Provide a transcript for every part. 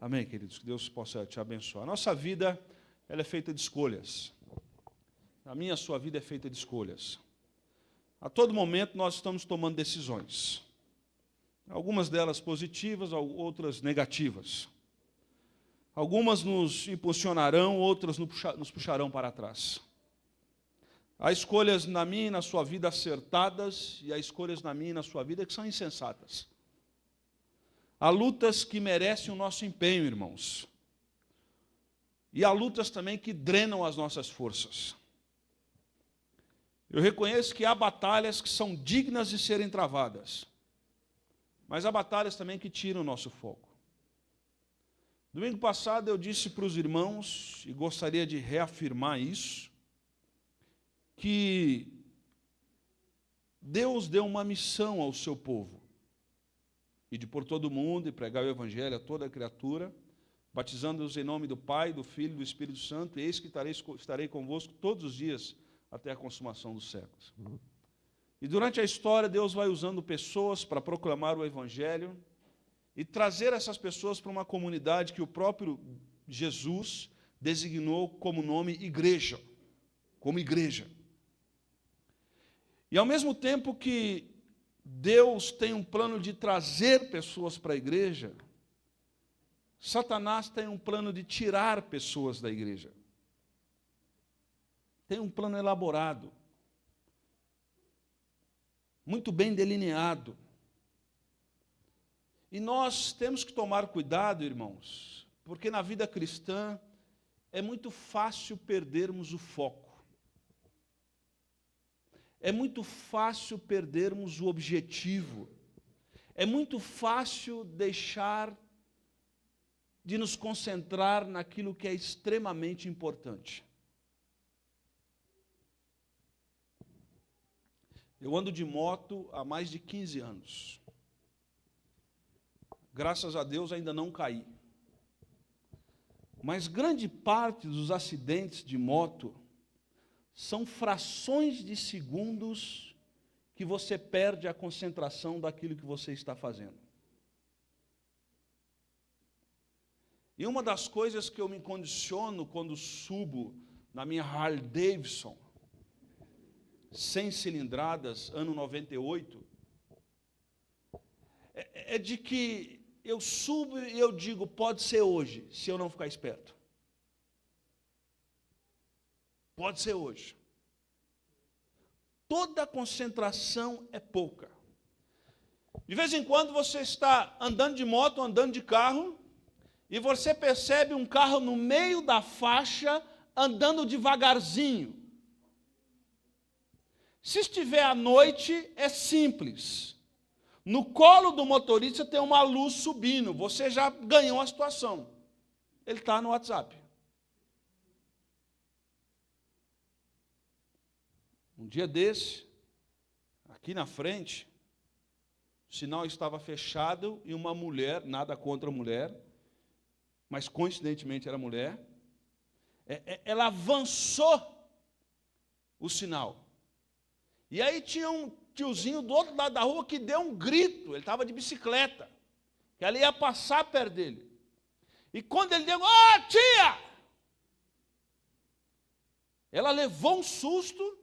Amém, queridos? Que Deus possa te abençoar. A nossa vida, ela é feita de escolhas. A minha, a sua vida é feita de escolhas. A todo momento nós estamos tomando decisões. Algumas delas positivas, outras negativas. Algumas nos impulsionarão, outras nos puxarão para trás. Há escolhas na minha e na sua vida acertadas, e há escolhas na minha e na sua vida que são insensatas. Há lutas que merecem o nosso empenho, irmãos. E há lutas também que drenam as nossas forças. Eu reconheço que há batalhas que são dignas de serem travadas. Mas há batalhas também que tiram o nosso foco. Domingo passado eu disse para os irmãos, e gostaria de reafirmar isso, que Deus deu uma missão ao seu povo. E de por todo o mundo, e pregar o Evangelho a toda a criatura, batizando-os em nome do Pai, do Filho e do Espírito Santo, e eis que estarei convosco todos os dias, até a consumação dos séculos. E durante a história, Deus vai usando pessoas para proclamar o Evangelho e trazer essas pessoas para uma comunidade que o próprio Jesus designou como nome igreja, como igreja. E ao mesmo tempo que Deus tem um plano de trazer pessoas para a igreja, Satanás tem um plano de tirar pessoas da igreja. Tem um plano elaborado, muito bem delineado. E nós temos que tomar cuidado, irmãos, porque na vida cristã é muito fácil perdermos o foco. É muito fácil perdermos o objetivo. É muito fácil deixar de nos concentrar naquilo que é extremamente importante. Eu ando de moto há mais de 15 anos. Graças a Deus ainda não caí. Mas grande parte dos acidentes de moto são frações de segundos que você perde a concentração daquilo que você está fazendo. E uma das coisas que eu me condiciono quando subo na minha Harley Davidson, 100 cilindradas, ano 98, é de que eu subo e eu digo, pode ser hoje, se eu não ficar esperto. Pode ser hoje. Toda a concentração é pouca. De vez em quando você está andando de moto, andando de carro, e você percebe um carro no meio da faixa, andando devagarzinho. Se estiver à noite, é simples. No colo do motorista tem uma luz subindo, você já ganhou a situação. Ele está no WhatsApp. Um dia desse, aqui na frente, o sinal estava fechado e uma mulher, nada contra a mulher, mas coincidentemente era mulher, ela avançou o sinal. E aí tinha um tiozinho do outro lado da rua que deu um grito, ele estava de bicicleta, que ela ia passar perto dele. E quando ele deu, tia! Ela levou um susto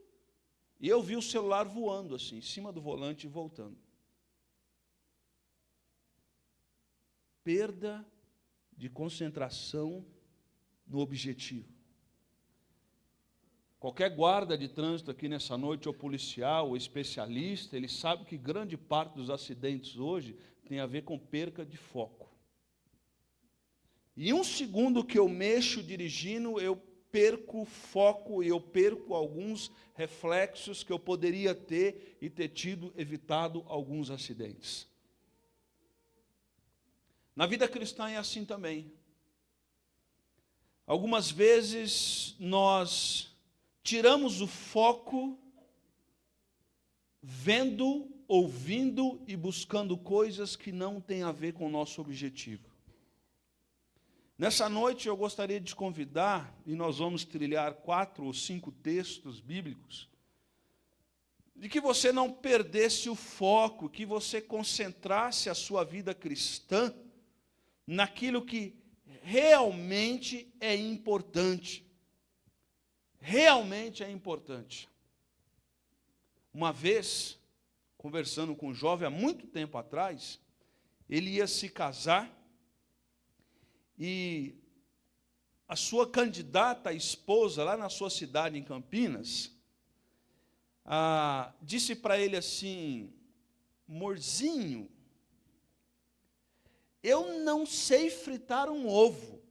e eu vi o celular voando assim, em cima do volante e voltando. Perda de concentração no objetivo. Qualquer guarda de trânsito aqui nessa noite, ou policial, ou especialista, ele sabe que grande parte dos acidentes hoje tem a ver com perca de foco. E um segundo que eu mexo dirigindo, eu perco o foco e eu perco alguns reflexos que eu poderia ter e ter evitado alguns acidentes. Na vida cristã é assim também. Algumas vezes nós tiramos o foco vendo, ouvindo e buscando coisas que não têm a ver com o nosso objetivo. Nessa noite eu gostaria de te convidar, e nós vamos trilhar 4 ou 5 textos bíblicos, de que você não perdesse o foco, que você concentrasse a sua vida cristã naquilo que realmente é importante. Realmente é importante. Uma vez, conversando com um jovem há muito tempo atrás, ele ia se casar e a sua candidata à esposa, lá na sua cidade, em Campinas, disse para ele assim: amorzinho, eu não sei fritar um ovo.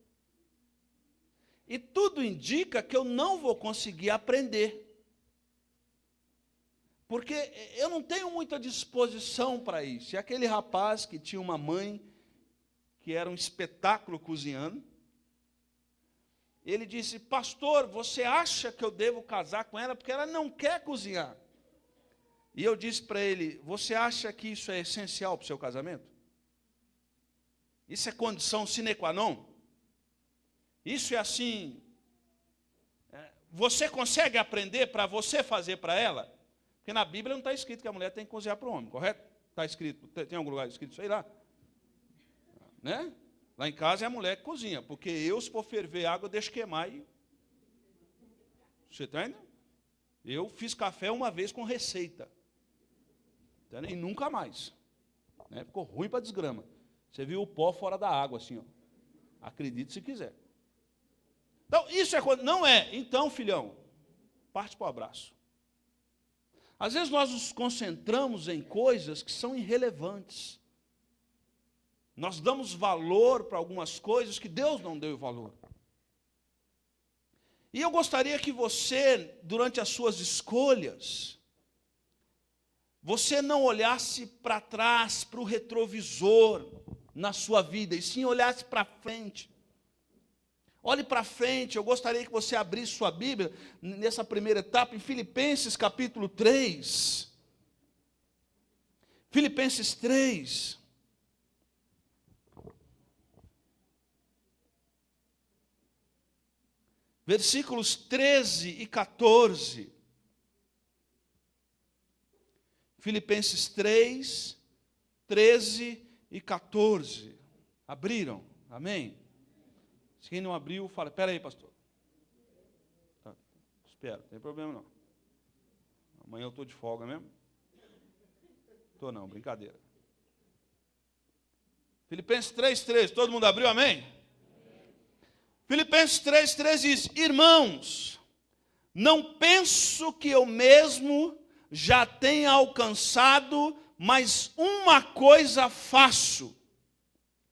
E tudo indica que eu não vou conseguir aprender. Porque eu não tenho muita disposição para isso. E aquele rapaz que tinha uma mãe que era um espetáculo cozinhando, ele disse: pastor, você acha que eu devo casar com ela porque ela não quer cozinhar? E eu disse para ele: você acha que isso é essencial para o seu casamento? Isso é condição sine qua non? Isso é assim, você consegue aprender para você fazer para ela? Porque na Bíblia não está escrito que a mulher tem que cozinhar para o homem, correto? Está escrito, tem algum lugar escrito isso aí lá? Né? Lá em casa é a mulher que cozinha, porque eu, se for ferver água, eu deixo queimar e... Você está entendendo? Eu fiz café uma vez com receita. E nunca mais. Né? Ficou ruim para desgrama. Você viu o pó fora da água, assim, ó. Acredite se quiser. Então, isso é quando... Não é. Então, filhão, parte para o abraço. Às vezes nós nos concentramos em coisas que são irrelevantes. Nós damos valor para algumas coisas que Deus não deu valor. E eu gostaria que você, durante as suas escolhas, você não olhasse para trás, para o retrovisor na sua vida, e sim olhasse para frente. Olhe para frente. Eu gostaria que você abrisse sua Bíblia nessa primeira etapa, em Filipenses capítulo 3. Filipenses 3. Versículos 13 e 14. Filipenses 3, 13 e 14. Abriram? Amém? Se quem não abriu, fala: espera aí, pastor. Tá, espera, não tem problema não. Amanhã eu estou de folga mesmo? Estou não, brincadeira. Filipenses 3:13, todo mundo abriu, amém? Filipenses 3:13 diz: irmãos, não penso que eu mesmo já tenha alcançado, mas uma coisa faço.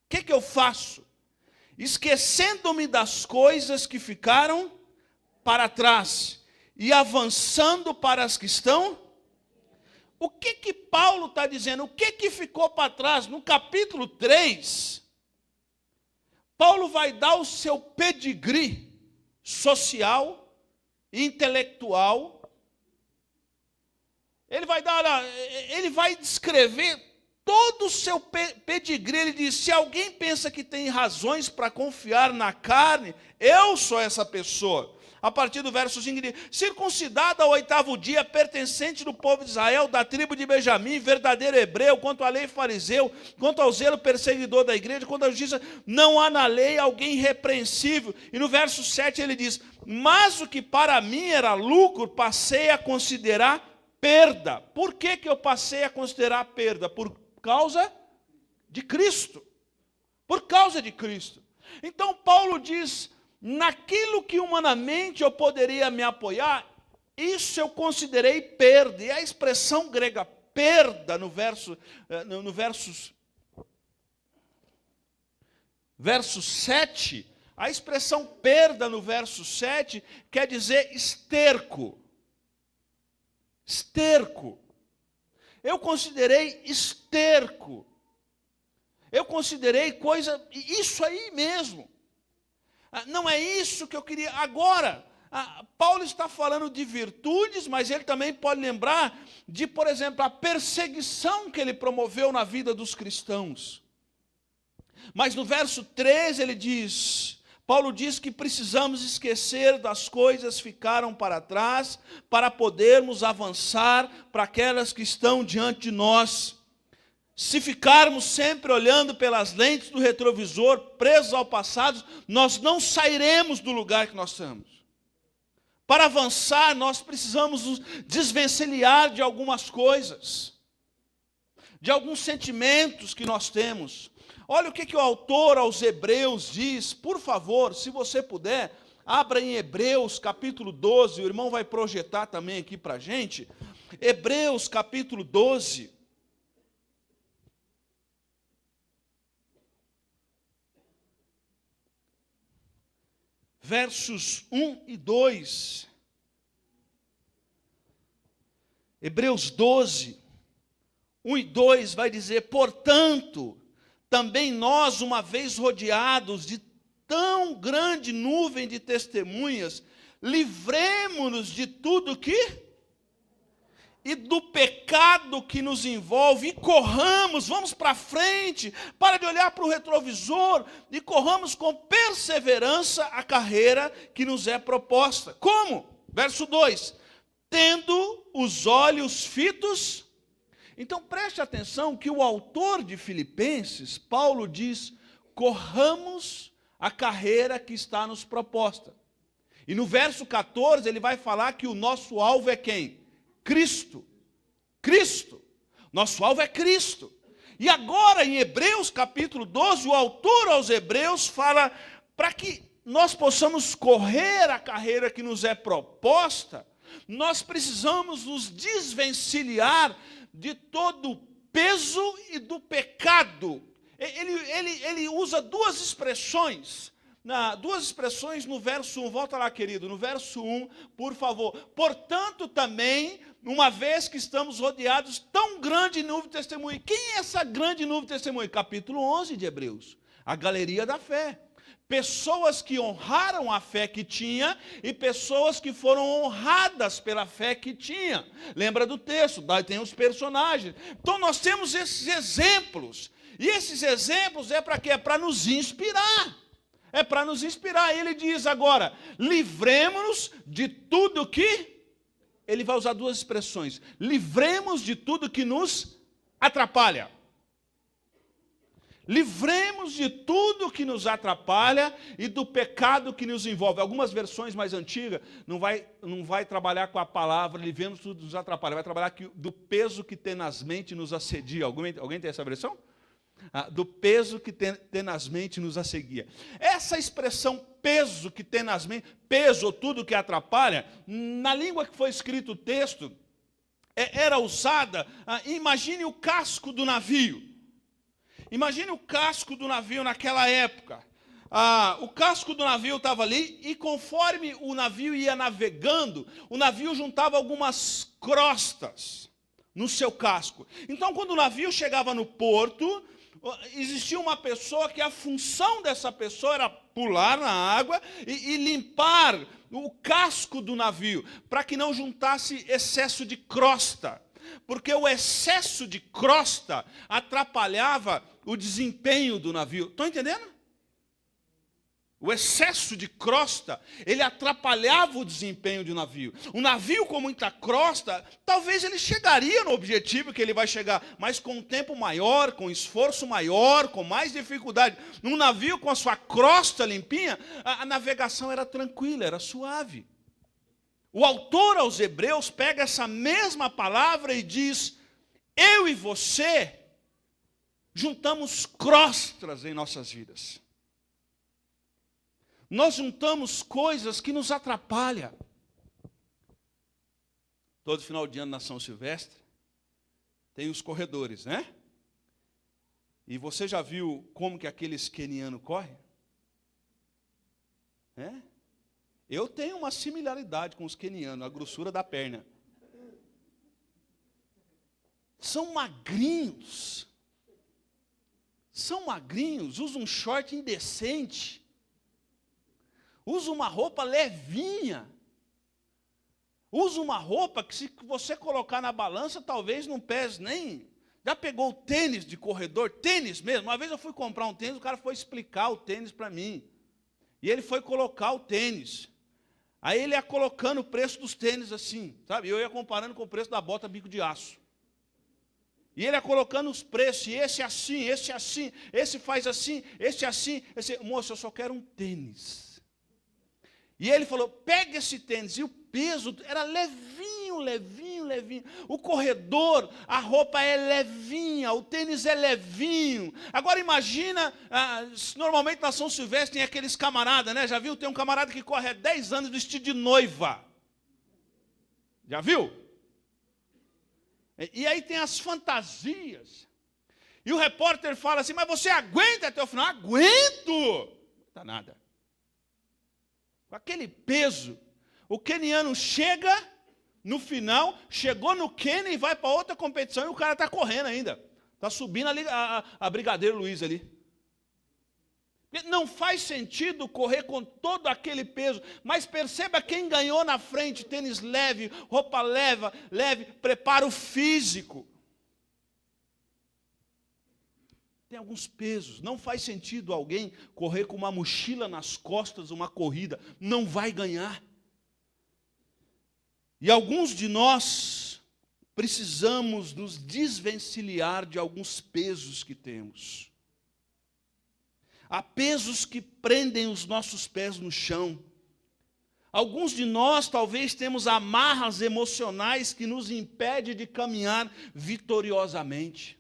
O que eu faço? Esquecendo-me das coisas que ficaram para trás e avançando para as que estão. O que Paulo está dizendo? O que ficou para trás? No capítulo 3, Paulo vai dar o seu pedigree social, intelectual. Ele vai descrever todo o seu pedigree. Ele diz: se alguém pensa que tem razões para confiar na carne, eu sou essa pessoa. A partir do verso 5, ele diz: circuncidado ao 8º dia, pertencente do povo de Israel, da tribo de Benjamim, verdadeiro hebreu, quanto à lei fariseu, quanto ao zelo perseguidor da igreja, quanto à justiça, não há na lei alguém irrepreensível. E no verso 7 ele diz: mas o que para mim era lucro, passei a considerar perda. Por que eu passei a considerar perda? Por causa de Cristo. Por causa de Cristo. Então Paulo diz: naquilo que humanamente eu poderia me apoiar, isso eu considerei perda. E a expressão grega perda no verso 7, a expressão perda no verso 7 quer dizer esterco. Esterco. Eu considerei esterco. Eu considerei coisa, isso aí mesmo. Não é isso que eu queria. Agora, Paulo está falando de virtudes, mas ele também pode lembrar de, por exemplo, a perseguição que ele promoveu na vida dos cristãos. Mas no verso 13 ele diz... Paulo diz que precisamos esquecer das coisas que ficaram para trás para podermos avançar para aquelas que estão diante de nós. Se ficarmos sempre olhando pelas lentes do retrovisor, presos ao passado, nós não sairemos do lugar que nós estamos. Para avançar, nós precisamos nos desvencilhar de algumas coisas, de alguns sentimentos que nós temos. Olha o que o autor aos Hebreus diz. Por favor, se você puder, abra em Hebreus capítulo 12, o irmão vai projetar também aqui para a gente. Hebreus capítulo 12. Versos 1 e 2. Hebreus 12, 1 e 2 vai dizer: portanto, também nós, uma vez rodeados de tão grande nuvem de testemunhas, livremo-nos de tudo e do pecado que nos envolve, e corramos, vamos para frente, para de olhar para o retrovisor, e corramos com perseverança a carreira que nos é proposta. Como? Verso 2, tendo os olhos fitos. Então preste atenção que o autor de Filipenses, Paulo diz, corramos a carreira que está nos proposta. E no verso 14 ele vai falar que o nosso alvo é quem? Cristo. Cristo. Nosso alvo é Cristo. E agora em Hebreus capítulo 12, o autor aos Hebreus fala para que nós possamos correr a carreira que nos é proposta, nós precisamos nos desvencilhar de todo o peso e do pecado. Ele usa duas expressões no verso 1, volta lá, querido, no verso 1, por favor. Portanto, também, uma vez que estamos rodeados tão grande nuvem de testemunha. Quem é essa grande nuvem de testemunha? Capítulo 11 de Hebreus, a galeria da fé. Pessoas que honraram a fé que tinha e pessoas que foram honradas pela fé que tinha. Lembra do texto, daí tem os personagens. Então nós temos esses exemplos. E esses exemplos é para quê? É para nos inspirar. É para nos inspirar. Ele diz agora, livremos-nos de tudo que... Ele vai usar duas expressões. Livremos de tudo que nos atrapalha. Livremos de tudo que nos atrapalha e do pecado que nos envolve. Algumas versões mais antigas não vai trabalhar com a palavra livremos de tudo que nos atrapalha. Vai trabalhar do peso que tenazmente nos assedia. Alguém tem essa versão? Do peso que tenazmente nos assedia. Essa expressão peso que tenazmente, peso ou tudo que atrapalha, na língua que foi escrito o texto, era usada, imagine o casco do navio. Imagine o casco do navio naquela época. O casco do navio estava ali e conforme o navio ia navegando, o navio juntava algumas crostas no seu casco. Então, quando o navio chegava no porto, existia uma pessoa que a função dessa pessoa era pular na água e limpar o casco do navio, para que não juntasse excesso de crosta. Porque o excesso de crosta atrapalhava o desempenho do navio. Estão entendendo? O excesso de crosta, ele atrapalhava o desempenho do navio. Um navio com muita crosta, talvez ele chegaria no objetivo que ele vai chegar, mas com um tempo maior, com esforço maior, com mais dificuldade. Num navio com a sua crosta limpinha, a navegação era tranquila, era suave. O autor aos Hebreus pega essa mesma palavra e diz, eu e você juntamos crostas em nossas vidas. Nós juntamos coisas que nos atrapalham. Todo final de ano na São Silvestre, tem os corredores, né? E você já viu como que aqueles quenianos correm? Eu tenho uma similaridade com os quenianos, a grossura da perna. São magrinhos. Usam um short indecente. Usa uma roupa levinha. Usa uma roupa que se você colocar na balança, talvez não pese nem... Já pegou o tênis de corredor? Tênis mesmo. Uma vez eu fui comprar um tênis, o cara foi explicar o tênis para mim. E ele foi colocar o tênis. Aí ele ia colocando o preço dos tênis assim, sabe? Eu ia comparando com o preço da bota bico de aço. E ele ia colocando os preços, e esse assim, esse faz assim, esse assim. Moço, eu só quero um tênis. E ele falou, pega esse tênis. E o peso era levinho, levinho, levinho. O corredor, a roupa é levinha, o tênis é levinho. Agora imagina, normalmente na São Silvestre tem aqueles camaradas, né? Já viu? Tem um camarada que corre há 10 anos vestido de noiva. Já viu? E aí tem as fantasias. E o repórter fala assim, mas você aguenta até o final? Aguento! Não está nada. Com aquele peso, o queniano chega no final, chegou no Quênia e vai para outra competição e o cara está correndo ainda. Está subindo ali a Brigadeiro Luiz ali. Não faz sentido correr com todo aquele peso, mas perceba quem ganhou na frente, tênis leve, roupa leve, preparo físico. Tem alguns pesos, não faz sentido alguém correr com uma mochila nas costas, uma corrida, não vai ganhar. E alguns de nós precisamos nos desvencilhar de alguns pesos que temos. Há pesos que prendem os nossos pés no chão. Alguns de nós talvez temos amarras emocionais que nos impedem de caminhar vitoriosamente.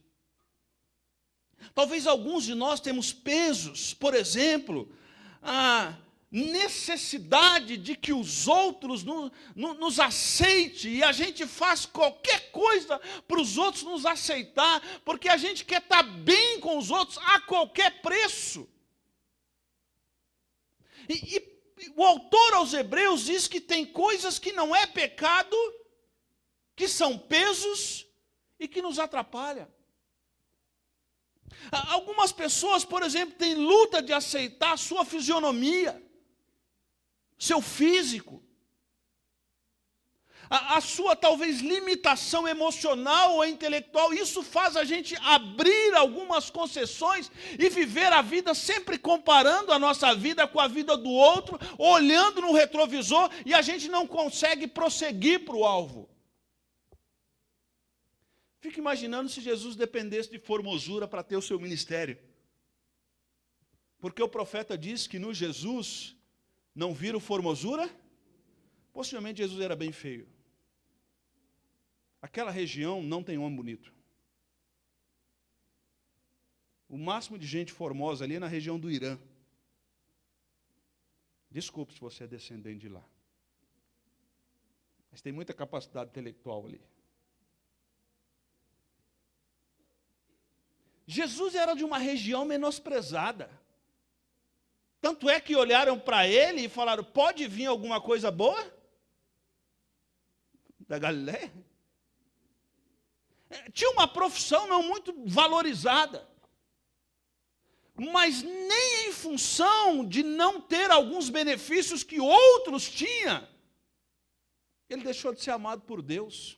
Talvez alguns de nós temos pesos, por exemplo, a necessidade de que os outros nos aceitem, e a gente faz qualquer coisa para os outros nos aceitar, porque a gente quer estar bem com os outros a qualquer preço. E o autor aos Hebreus diz que tem coisas que não é pecado, que são pesos e que nos atrapalham. Algumas pessoas, por exemplo, têm luta de aceitar a sua fisionomia, seu físico, a sua talvez limitação emocional ou intelectual. Isso faz a gente abrir algumas concessões e viver a vida sempre comparando a nossa vida com a vida do outro, olhando no retrovisor, e a gente não consegue prosseguir para o alvo. Fico imaginando se Jesus dependesse de formosura para ter o seu ministério. Porque o profeta diz que no Jesus não viram formosura. Possivelmente Jesus era bem feio. Aquela região não tem homem bonito. O máximo de gente formosa ali é na região do Irã. Desculpe se você é descendente de lá. Mas tem muita capacidade intelectual ali. Jesus era de uma região menosprezada. Tanto é que olharam para ele e falaram, pode vir alguma coisa boa? Da Galileia? Tinha uma profissão não muito valorizada. Mas nem em função de não ter alguns benefícios que outros tinham, ele deixou de ser amado por Deus.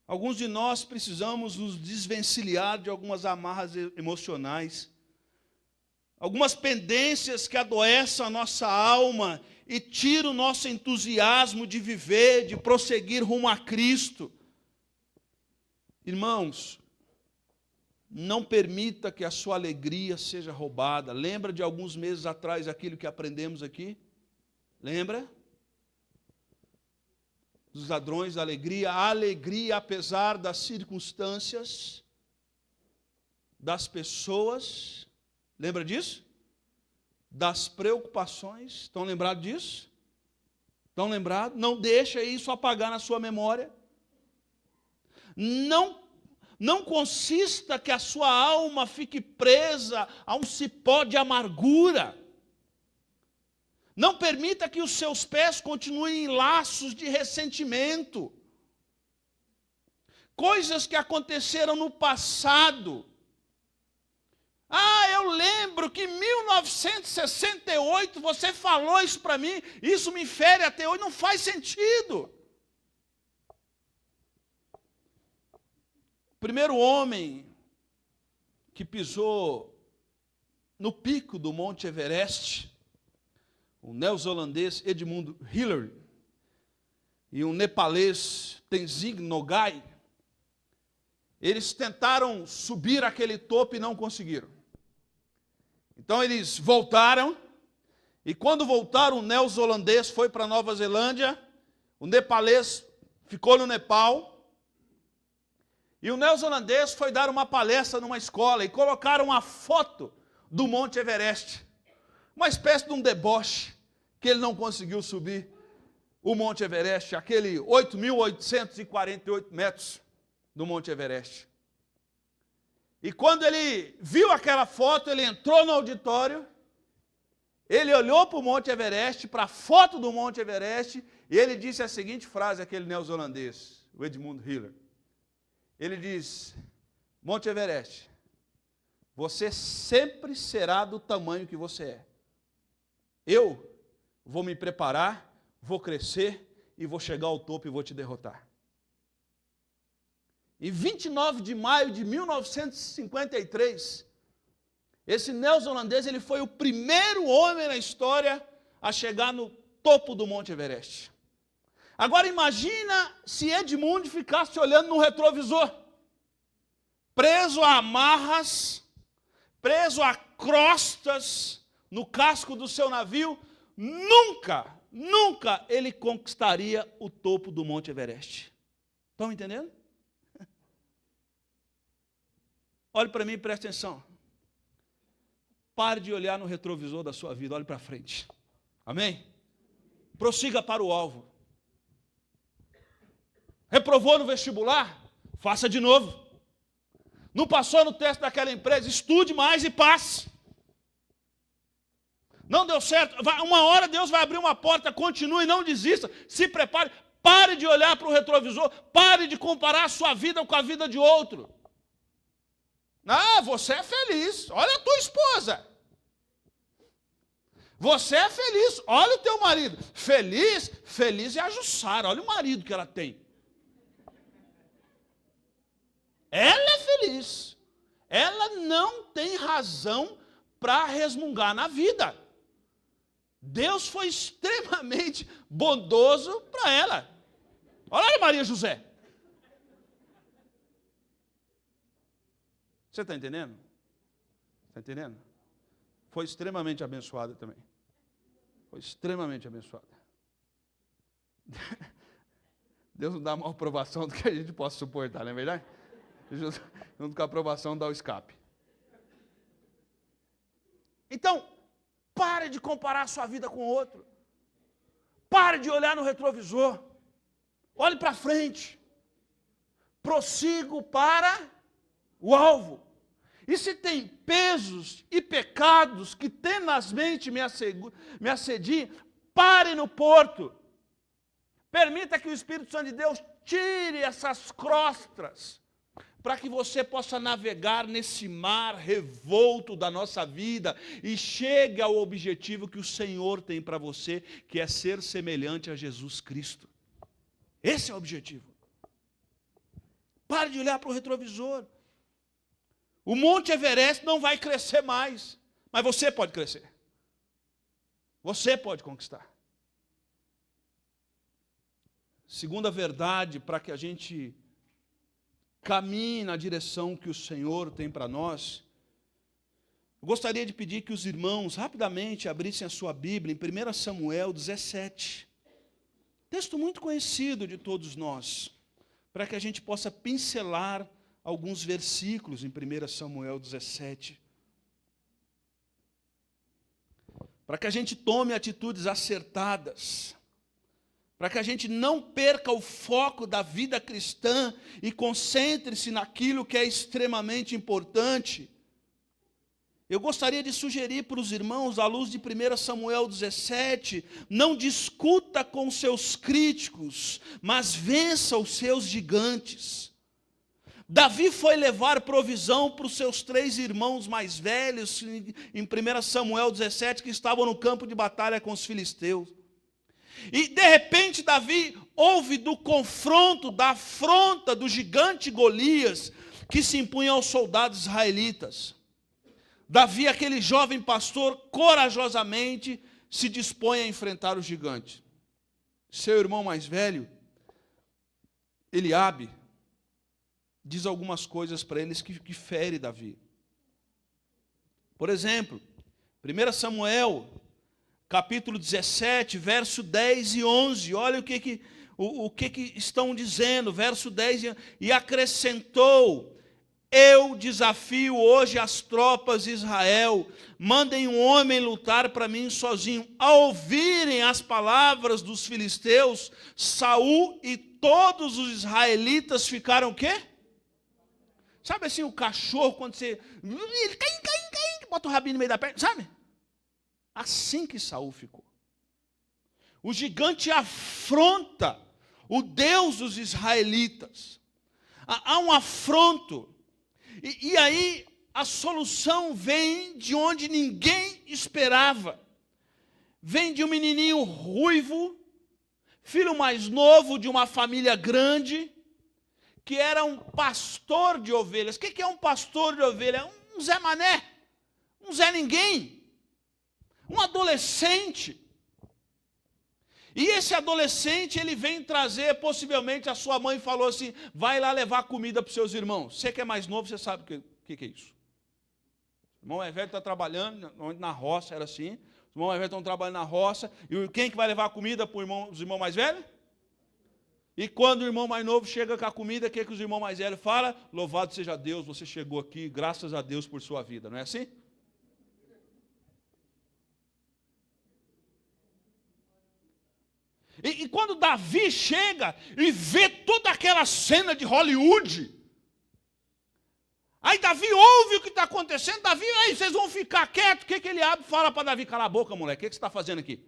Alguns de nós precisamos nos desvencilhar de algumas amarras emocionais, algumas pendências que adoecem a nossa alma e tiram o nosso entusiasmo de viver, de prosseguir rumo a Cristo. Irmãos, não permita que a sua alegria seja roubada. Lembra de alguns meses atrás aquilo que aprendemos aqui? Lembra? Dos ladrões da alegria, a alegria apesar das circunstâncias, das pessoas, lembra disso? Das preocupações, estão lembrados disso? Estão lembrados? Não deixa isso apagar na sua memória. Não consista que a sua alma fique presa a um cipó de amargura. Não permita que os seus pés continuem em laços de ressentimento. Coisas que aconteceram no passado. Eu lembro que em 1968 você falou isso para mim, isso me fere até hoje, não faz sentido. O primeiro homem que pisou no pico do Monte Everest, o neozelandês Edmund Hillary, e um nepalês, Tenzing Norgay, eles tentaram subir aquele topo e não conseguiram. Então eles voltaram, e quando voltaram, o neozelandês foi para Nova Zelândia, o nepalês ficou no Nepal, e o neozelandês foi dar uma palestra numa escola, e colocaram a foto do Monte Everest, uma espécie de um deboche, que ele não conseguiu subir o Monte Everest, aquele 8.848 metros do Monte Everest. E quando ele viu aquela foto, ele entrou no auditório, ele olhou para o Monte Everest, para a foto do Monte Everest, e ele disse a seguinte frase, aquele neozelandês, o Edmund Hillary. Ele diz: Monte Everest, você sempre será do tamanho que você é. Eu vou me preparar, vou crescer e vou chegar ao topo e vou te derrotar. Em 29 de maio de 1953, esse neozelandês ele foi o primeiro homem na história a chegar no topo do Monte Everest. Agora imagina se Edmund ficasse olhando no retrovisor, preso a amarras, preso a crostas no casco do seu navio, nunca ele conquistaria o topo do Monte Everest. Estão entendendo? Olhe para mim e preste atenção. Pare de olhar no retrovisor da sua vida, olhe para frente. Amém? Prossiga para o alvo. Reprovou no vestibular? Faça de novo. Não passou no teste daquela empresa? Estude mais e passe. Não deu certo? Uma hora Deus vai abrir uma porta, continue, não desista, se prepare. Pare de olhar para o retrovisor, pare de comparar a sua vida com a vida de outro. Ah, você é feliz, olha a tua esposa. Você é feliz, olha o teu marido. Feliz é a Jussara, olha o marido que ela tem. Ela é feliz. Ela não tem razão para resmungar na vida. Deus foi extremamente bondoso para ela. Olha Maria José. Você está entendendo? Está entendendo? Foi extremamente abençoada também. Foi extremamente abençoada. Deus não dá uma aprovação do que a gente possa suportar, não é verdade? Junto com a aprovação dá o escape. Então, pare de comparar a sua vida com o outro. Pare de olhar no retrovisor. Olhe para frente. Prossigo para o alvo. E se tem pesos e pecados que tenazmente me assediem, pare no porto. Permita que o Espírito Santo de Deus tire essas crostas, para que você possa navegar nesse mar revolto da nossa vida e chegue ao objetivo que o Senhor tem para você, que é ser semelhante a Jesus Cristo. Esse é o objetivo. Pare de olhar para o retrovisor. O Monte Everest não vai crescer mais, mas você pode crescer. Você pode conquistar. Segunda verdade, para que a gente caminhe na direção que o Senhor tem para nós, eu gostaria de pedir que os irmãos rapidamente abrissem a sua Bíblia em 1 Samuel 17. Texto muito conhecido de todos nós, para que a gente possa pincelar alguns versículos em 1 Samuel 17. Para que a gente tome atitudes acertadas, para que a gente não perca o foco da vida cristã e concentre-se naquilo que é extremamente importante. Eu gostaria de sugerir para os irmãos, à luz de 1 Samuel 17, não discuta com seus críticos, mas vença os seus gigantes. Davi foi levar provisão para os seus 3 irmãos mais velhos, em 1 Samuel 17, que estavam no campo de batalha com os filisteus. E de repente Davi ouve do confronto, da afronta do gigante Golias, que se impunha aos soldados israelitas. Davi, aquele jovem pastor, corajosamente se dispõe a enfrentar o gigante. Seu irmão mais velho Eliabe diz algumas coisas para eles que fere Davi. Por exemplo, 1 Samuel, capítulo 17, verso 10 e 11. Olha o que estão dizendo, verso 10. E acrescentou: eu desafio hoje as tropas de Israel, mandem um homem lutar para mim sozinho. Ao ouvirem as palavras dos filisteus, Saul e todos os israelitas ficaram o quê? Sabe assim, o cachorro, quando você... ele cai, bota o rabinho no meio da perna, sabe? Assim que Saul ficou. O gigante afronta o Deus dos israelitas. Há um afronto. E aí a solução vem de onde ninguém esperava. Vem de um menininho ruivo, filho mais novo de uma família grande, que era um pastor de ovelhas. O que é um pastor de ovelhas? Um Zé Mané, um Zé Ninguém, um adolescente. E esse adolescente, ele vem trazer, possivelmente a sua mãe falou assim: vai lá levar comida para os seus irmãos. Você que é mais novo, você sabe o que é isso. O irmão mais velho está trabalhando, na roça era assim. Os irmãos mais velhos estão trabalhando na roça. E quem que vai levar a comida para os irmãos mais velhos? E quando o irmão mais novo chega com a comida, o que os irmãos mais velhos falam? Louvado seja Deus, você chegou aqui, graças a Deus por sua vida. Não é assim? E quando Davi chega e vê toda aquela cena de Hollywood, aí Davi ouve o que está acontecendo. Davi, aí vocês vão ficar quietos. O que ele abre e fala para Davi? Cala a boca, moleque, o que você está fazendo aqui?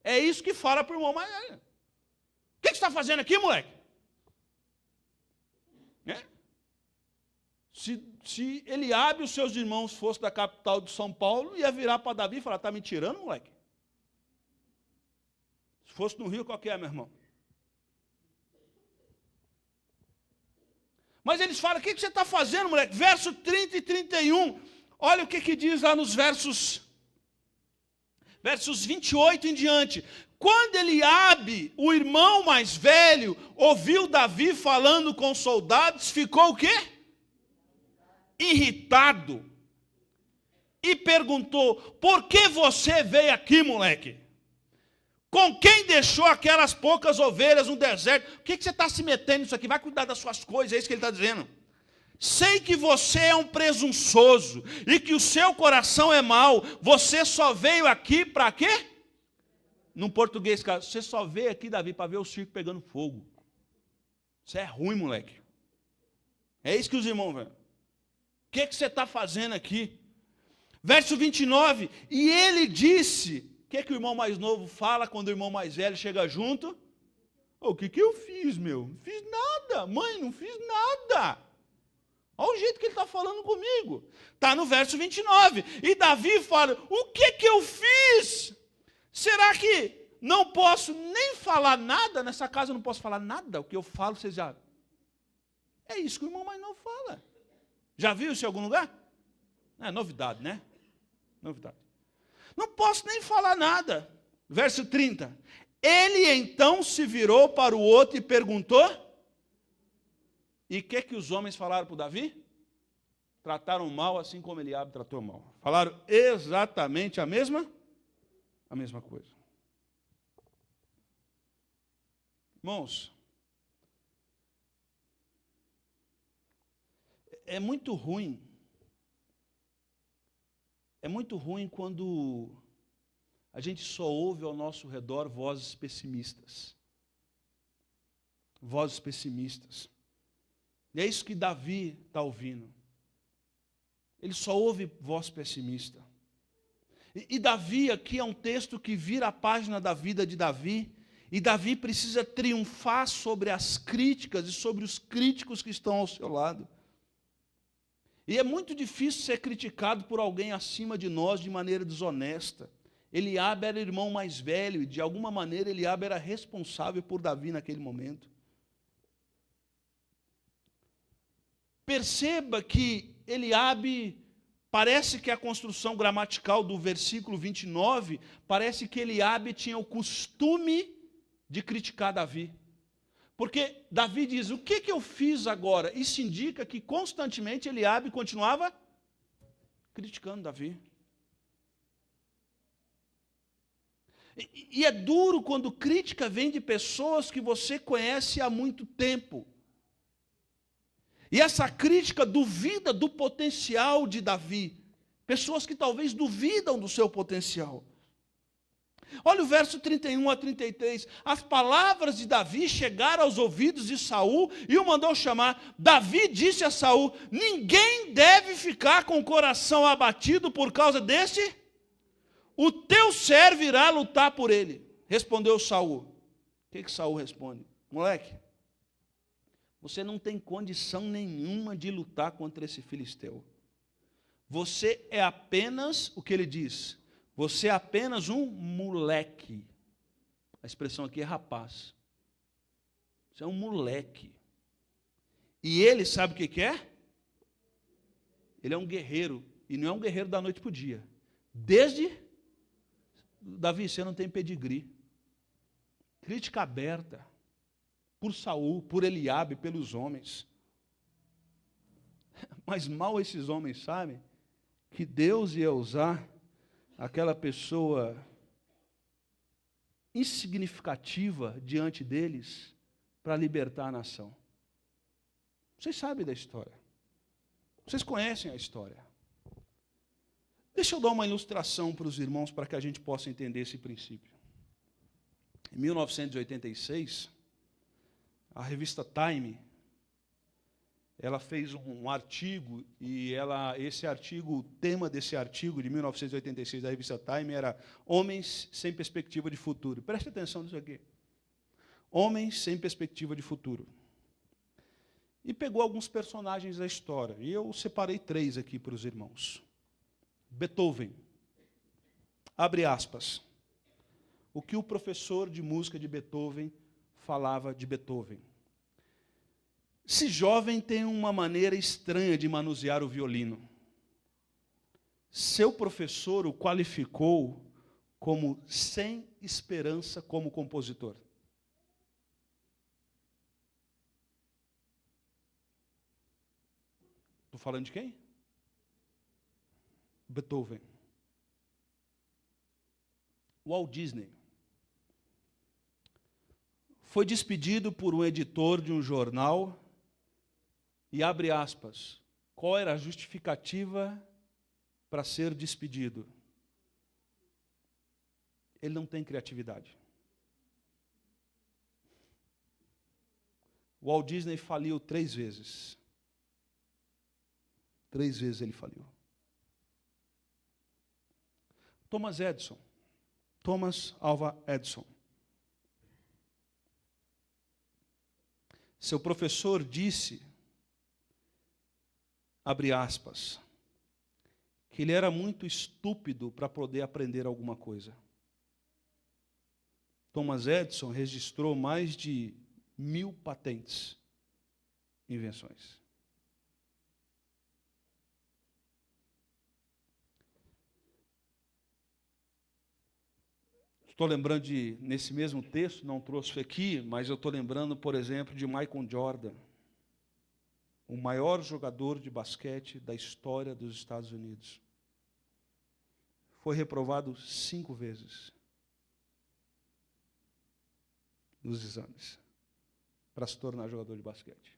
É isso que fala para o irmão mais velho. O que você está fazendo aqui, moleque? Se Eliabe e os seus irmãos fossem da capital de São Paulo, ia virar para Davi e falar: está me tirando, moleque? Se fosse no Rio, qual que é, meu irmão? Mas eles falam: o que você está fazendo, moleque? Verso 30 e 31. Olha o que diz lá nos versos 28 em diante. Quando Eliabe, o irmão mais velho, ouviu Davi falando com os soldados, ficou o quê? Irritado. E perguntou: por que você veio aqui, moleque? Com quem deixou aquelas poucas ovelhas no deserto? O que você está se metendo nisso aqui? Vai cuidar das suas coisas, é isso que ele está dizendo. Sei que você é um presunçoso e que o seu coração é mau. Você só veio aqui para quê? No português, cara, você só veio aqui, Davi, para ver o circo pegando fogo. Isso é ruim, moleque. É isso que os irmãos veem. O que você está fazendo aqui? Verso 29. E ele disse... O que o irmão mais novo fala quando o irmão mais velho chega junto? O que eu fiz, meu? Não fiz nada. Mãe, não fiz nada. Olha o jeito que ele está falando comigo. Está no verso 29. E Davi fala: o que eu fiz? Será que não posso nem falar nada? Nessa casa eu não posso falar nada. O que eu falo, vocês já... É isso que o irmão mais novo fala. Já viu isso em algum lugar? É novidade, né? Novidade. Não posso nem falar nada. Verso 30. Ele então se virou para o outro e perguntou. E o que os homens falaram para o Davi? Trataram mal assim como Eliabe tratou mal. Falaram exatamente a mesma coisa. Irmãos, é muito ruim. É muito ruim quando a gente só ouve ao nosso redor vozes pessimistas. Vozes pessimistas. E é isso que Davi está ouvindo. Ele só ouve voz pessimista. E Davi aqui é um texto que vira a página da vida de Davi. E Davi precisa triunfar sobre as críticas e sobre os críticos que estão ao seu lado. E é muito difícil ser criticado por alguém acima de nós de maneira desonesta. Eliabe era o irmão mais velho e, de alguma maneira, Eliabe era responsável por Davi naquele momento. Perceba que Eliabe, parece que a construção gramatical do versículo 29, parece que Eliabe tinha o costume de criticar Davi. Porque Davi diz, o que eu fiz agora? Isso indica que constantemente Eliabe continuava criticando Davi. E é duro quando crítica vem de pessoas que você conhece há muito tempo. E essa crítica duvida do potencial de Davi. Pessoas que talvez duvidam do seu potencial. Olha o verso 31 a 33. As palavras de Davi chegaram aos ouvidos de Saul e o mandou chamar. Davi disse a Saul, ninguém deve ficar com o coração abatido por causa desse. O teu servo irá lutar por ele. Respondeu Saul. O que Saul responde? Moleque, você não tem condição nenhuma de lutar contra esse filisteu. Você é apenas, o que ele diz? Você é apenas um moleque. A expressão aqui é rapaz. Você é um moleque. E ele sabe o que é? Ele é um guerreiro. E não é um guerreiro da noite para o dia. Davi, você não tem pedigree. Crítica aberta. Por Saul, por Eliabe, pelos homens. Mas mal esses homens sabem que Deus ia usar aquela pessoa insignificativa diante deles para libertar a nação. Vocês sabem da história. Vocês conhecem a história. Deixa eu dar uma ilustração para os irmãos para que a gente possa entender esse princípio. Em 1986, a revista Time, ela fez um artigo, e esse artigo, o tema desse artigo de 1986 da revista Time era Homens sem perspectiva de futuro. Preste atenção nisso aqui. Homens sem perspectiva de futuro. E pegou alguns personagens da história, e eu separei 3 aqui para os irmãos. Beethoven. Abre aspas. O que o professor de música de Beethoven falava de Beethoven. Esse jovem tem uma maneira estranha de manusear o violino. Seu professor o qualificou como sem esperança como compositor. Estou falando de quem? Beethoven. Walt Disney foi despedido por um editor de um jornal e abre aspas. Qual era a justificativa para ser despedido? Ele não tem criatividade. Walt Disney faliu 3 vezes. 3 vezes ele faliu. Thomas Alva Edison. Seu professor disse, abre aspas, que ele era muito estúpido para poder aprender alguma coisa. Thomas Edison registrou mais de 1000 patentes, invenções. Estou lembrando nesse mesmo texto, não trouxe aqui, mas eu estou lembrando, por exemplo, de Michael Jordan, o maior jogador de basquete da história dos Estados Unidos. Foi reprovado 5 vezes nos exames para se tornar jogador de basquete.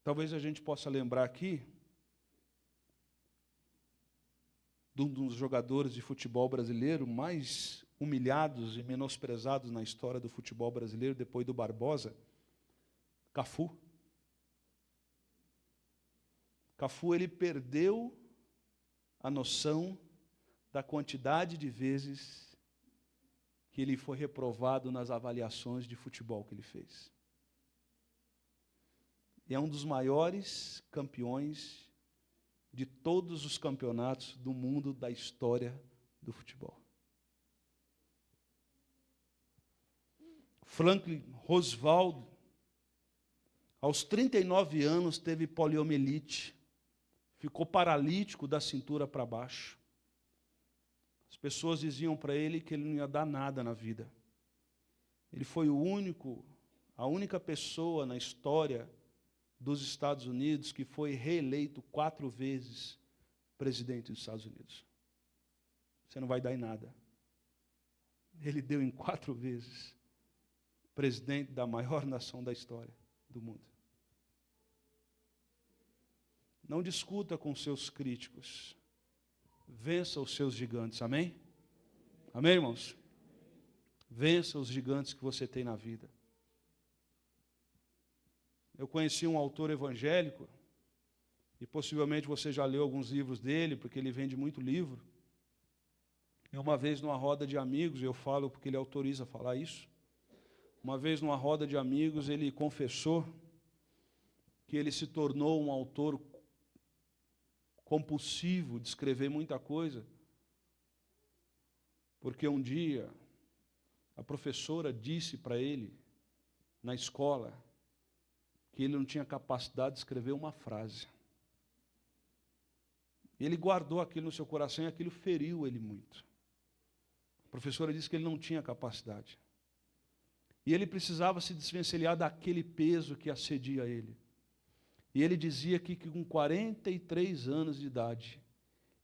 Talvez a gente possa lembrar aqui de um dos jogadores de futebol brasileiro mais humilhados e menosprezados na história do futebol brasileiro, depois do Barbosa, Cafu. Cafu, ele perdeu a noção da quantidade de vezes que ele foi reprovado nas avaliações de futebol que ele fez. E é um dos maiores campeões de todos os campeonatos do mundo da história do futebol. Franklin Roosevelt, aos 39 anos, teve poliomielite, ficou paralítico da cintura para baixo. As pessoas diziam para ele que ele não ia dar nada na vida. Ele foi a única pessoa na história dos Estados Unidos que foi reeleito 4 vezes presidente dos Estados Unidos. Você não vai dar em nada. Ele deu em 4 vezes presidente da maior nação da história do mundo. Não discuta com seus críticos. Vença os seus gigantes, amém? Amém, irmãos? Vença os gigantes que você tem na vida. Eu conheci um autor evangélico, e possivelmente você já leu alguns livros dele, porque ele vende muito livro. E uma vez numa roda de amigos, eu falo porque ele autoriza a falar isso, uma vez numa roda de amigos ele confessou que ele se tornou um autor compulsivo de escrever muita coisa, porque um dia a professora disse para ele, na escola, que ele não tinha capacidade de escrever uma frase. Ele guardou aquilo no seu coração e aquilo feriu ele muito. A professora disse que ele não tinha capacidade. E ele precisava se desvencilhar daquele peso que assedia ele. E ele dizia que com 43 anos de idade,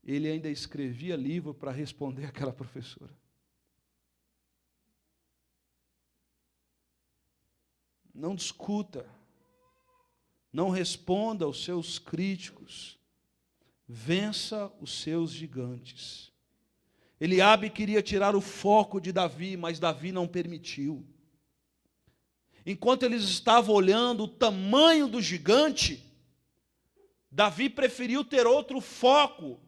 ele ainda escrevia livro para responder àquela professora. Não discuta, não responda aos seus críticos, vença os seus gigantes. Eliabe queria tirar o foco de Davi, mas Davi não permitiu. Enquanto eles estavam olhando o tamanho do gigante, Davi preferiu ter outro foco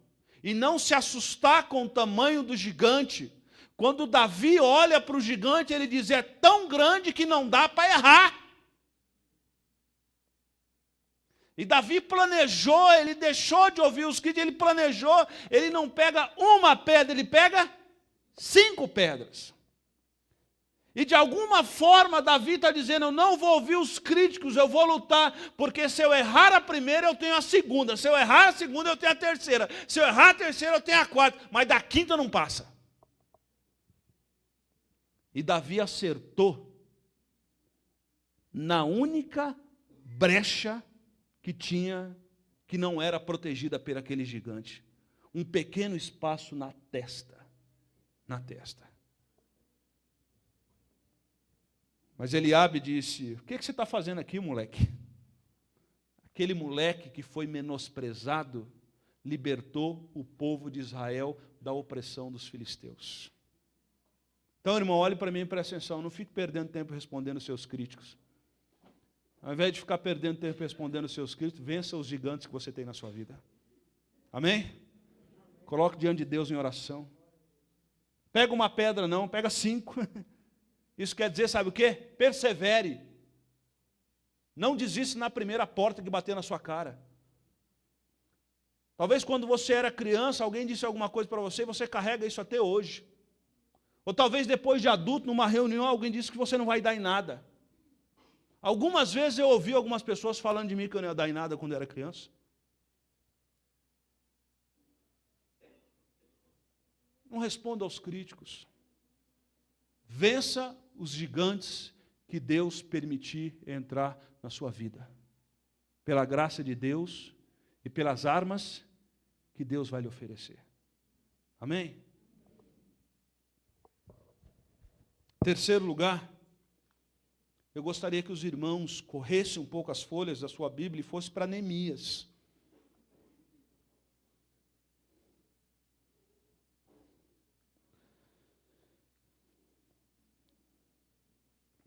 e não se assustar com o tamanho do gigante. Quando Davi olha para o gigante, ele diz, é tão grande que não dá para errar. E Davi planejou, ele deixou de ouvir os críticos, ele planejou, ele não pega uma pedra, ele pega 5 pedras. E de alguma forma Davi está dizendo, eu não vou ouvir os críticos, eu vou lutar, porque se eu errar a primeira, eu tenho a segunda, se eu errar a segunda, eu tenho a terceira, se eu errar a terceira, eu tenho a quarta, mas da quinta não passa. E Davi acertou na única brecha que tinha, que não era protegida por aquele gigante. Um pequeno espaço na testa. Na testa. Mas Eliabe disse, o que você está fazendo aqui, moleque? Aquele moleque que foi menosprezado, libertou o povo de Israel da opressão dos filisteus. Então, irmão, olhe para mim e preste atenção, não fique perdendo tempo respondendo os seus críticos. Ao invés de ficar perdendo tempo respondendo os seus críticos, vença os gigantes que você tem na sua vida. Amém? Coloque diante de Deus em oração. Pega uma pedra não, pega 5. Isso quer dizer, sabe o quê? Persevere. Não desista na primeira porta que bater na sua cara. Talvez quando você era criança, alguém disse alguma coisa para você e você carrega isso até hoje. Ou talvez depois de adulto, numa reunião, alguém disse que você não vai dar em nada. Algumas vezes eu ouvi algumas pessoas falando de mim que eu não ia dar em nada quando eu era criança. Não responda aos críticos. Vença os gigantes que Deus permitir entrar na sua vida. Pela graça de Deus e pelas armas que Deus vai lhe oferecer. Amém? Terceiro lugar, eu gostaria que os irmãos corressem um pouco as folhas da sua Bíblia e fossem para Neemias.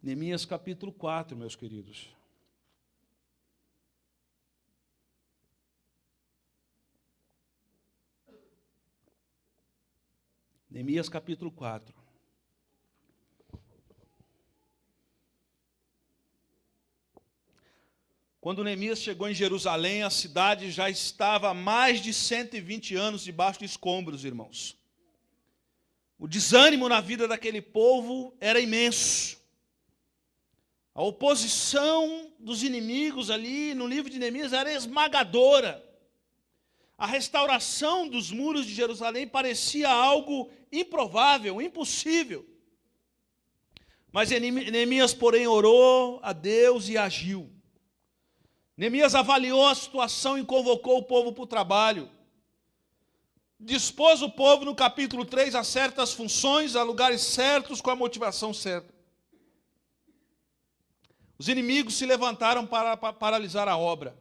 Neemias capítulo 4, meus queridos. Neemias capítulo 4. Quando Neemias chegou em Jerusalém, a cidade já estava há mais de 120 anos debaixo de escombros, irmãos. O desânimo na vida daquele povo era imenso. A oposição dos inimigos ali no livro de Neemias era esmagadora. A restauração dos muros de Jerusalém parecia algo improvável, impossível. Mas Neemias, porém, orou a Deus e agiu. Neemias avaliou a situação e convocou o povo para o trabalho. Dispôs o povo, no capítulo 3, a certas funções, a lugares certos, com a motivação certa. Os inimigos se levantaram para paralisar a obra.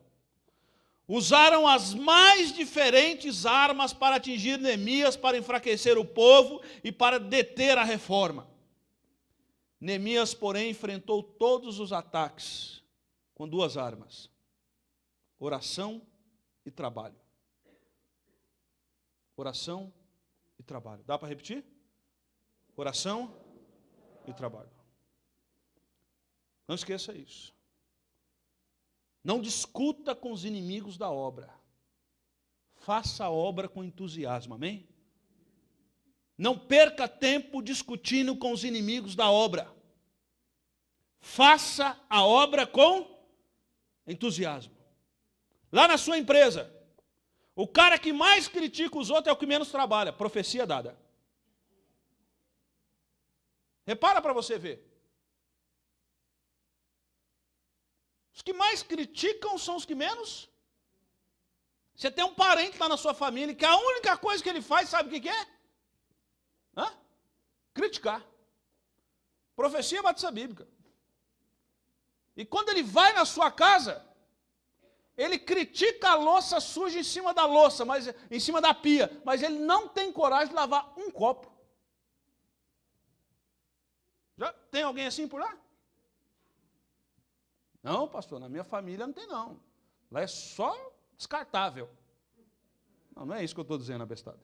Usaram as mais diferentes armas para atingir Neemias, para enfraquecer o povo e para deter a reforma. Neemias, porém, enfrentou todos os ataques com duas armas: oração e trabalho. Oração e trabalho. Dá para repetir? Oração e trabalho. Não esqueça isso. Não discuta com os inimigos da obra. Faça a obra com entusiasmo, amém? Não perca tempo discutindo com os inimigos da obra. Faça a obra com entusiasmo. Lá na sua empresa, o cara que mais critica os outros é o que menos trabalha. Profecia dada. Repara para você ver. Os que mais criticam são os que menos. Você tem um parente lá na sua família que a única coisa que ele faz, sabe o que é? Criticar. Profecia batista bíblica. E quando ele vai na sua casa, ele critica a louça suja em cima da louça, mas em cima da pia, mas ele não tem coragem de lavar um copo. Já tem alguém assim por lá? Não, pastor, na minha família não tem não. Lá é só descartável. Não, não é isso que eu estou dizendo, abestada.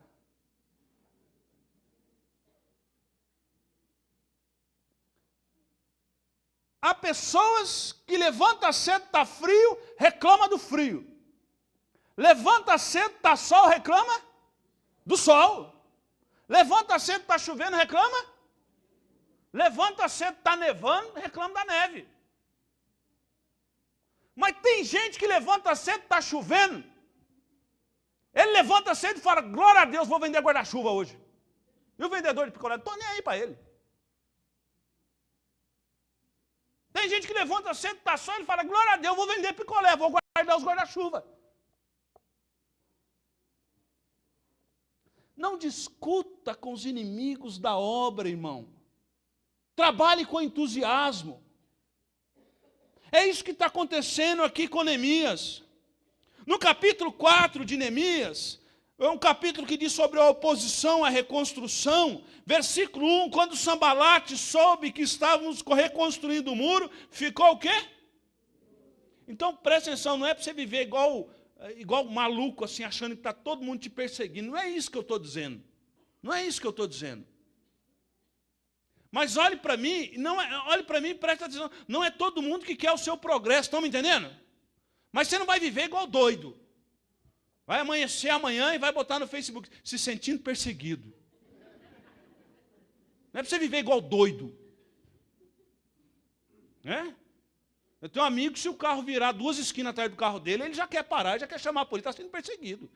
Há pessoas que levanta cedo, está frio, reclama do frio. Levanta cedo, está sol, reclama do sol. Levanta cedo, está chovendo, reclama. Levanta cedo, está nevando, reclama da neve. Mas tem gente que levanta cedo, está chovendo. Ele levanta cedo e fala, glória a Deus, vou vender guarda-chuva hoje. E o vendedor de picolé, não estou nem aí para ele. Tem gente que levanta cedo, está só, ele fala, glória a Deus, vou vender picolé, vou guardar os guarda-chuva. Não discuta com os inimigos da obra, irmão. Trabalhe com entusiasmo. É isso que está acontecendo aqui com Neemias. No capítulo 4 de Neemias, é um capítulo que diz sobre a oposição à reconstrução. Versículo 1, quando Sambalate soube que estávamos reconstruindo o muro, ficou o quê? Então, presta atenção, não é para você viver igual maluco, assim, achando que está todo mundo te perseguindo. Não é isso que eu estou dizendo. Não é isso que eu estou dizendo. Mas olhe para mim, olhe para mim e presta atenção. Não é todo mundo que quer o seu progresso, estão me entendendo? Mas você não vai viver igual doido. Vai amanhecer amanhã e vai botar no Facebook, se sentindo perseguido. Não é para você viver igual doido. É? Eu tenho um amigo que se o carro virar 2 esquinas atrás do carro dele, ele já quer parar, já quer chamar a polícia, está sendo perseguido.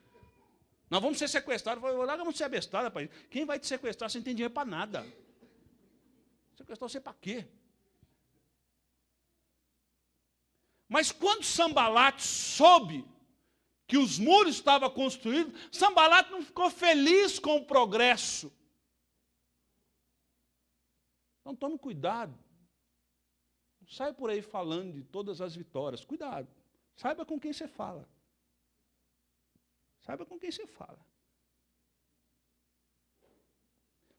Nós vamos ser sequestrados. Lá vamos ser abestados, rapaz. Quem vai te sequestrar? Você não tem dinheiro para nada. Sequestrar você para quê? Mas quando Sambalate soube que os muros estavam construídos, Sambalate não ficou feliz com o progresso. Então tome cuidado. Não saia por aí falando de todas as vitórias. Cuidado. Saiba com quem você fala. Saiba com quem você fala.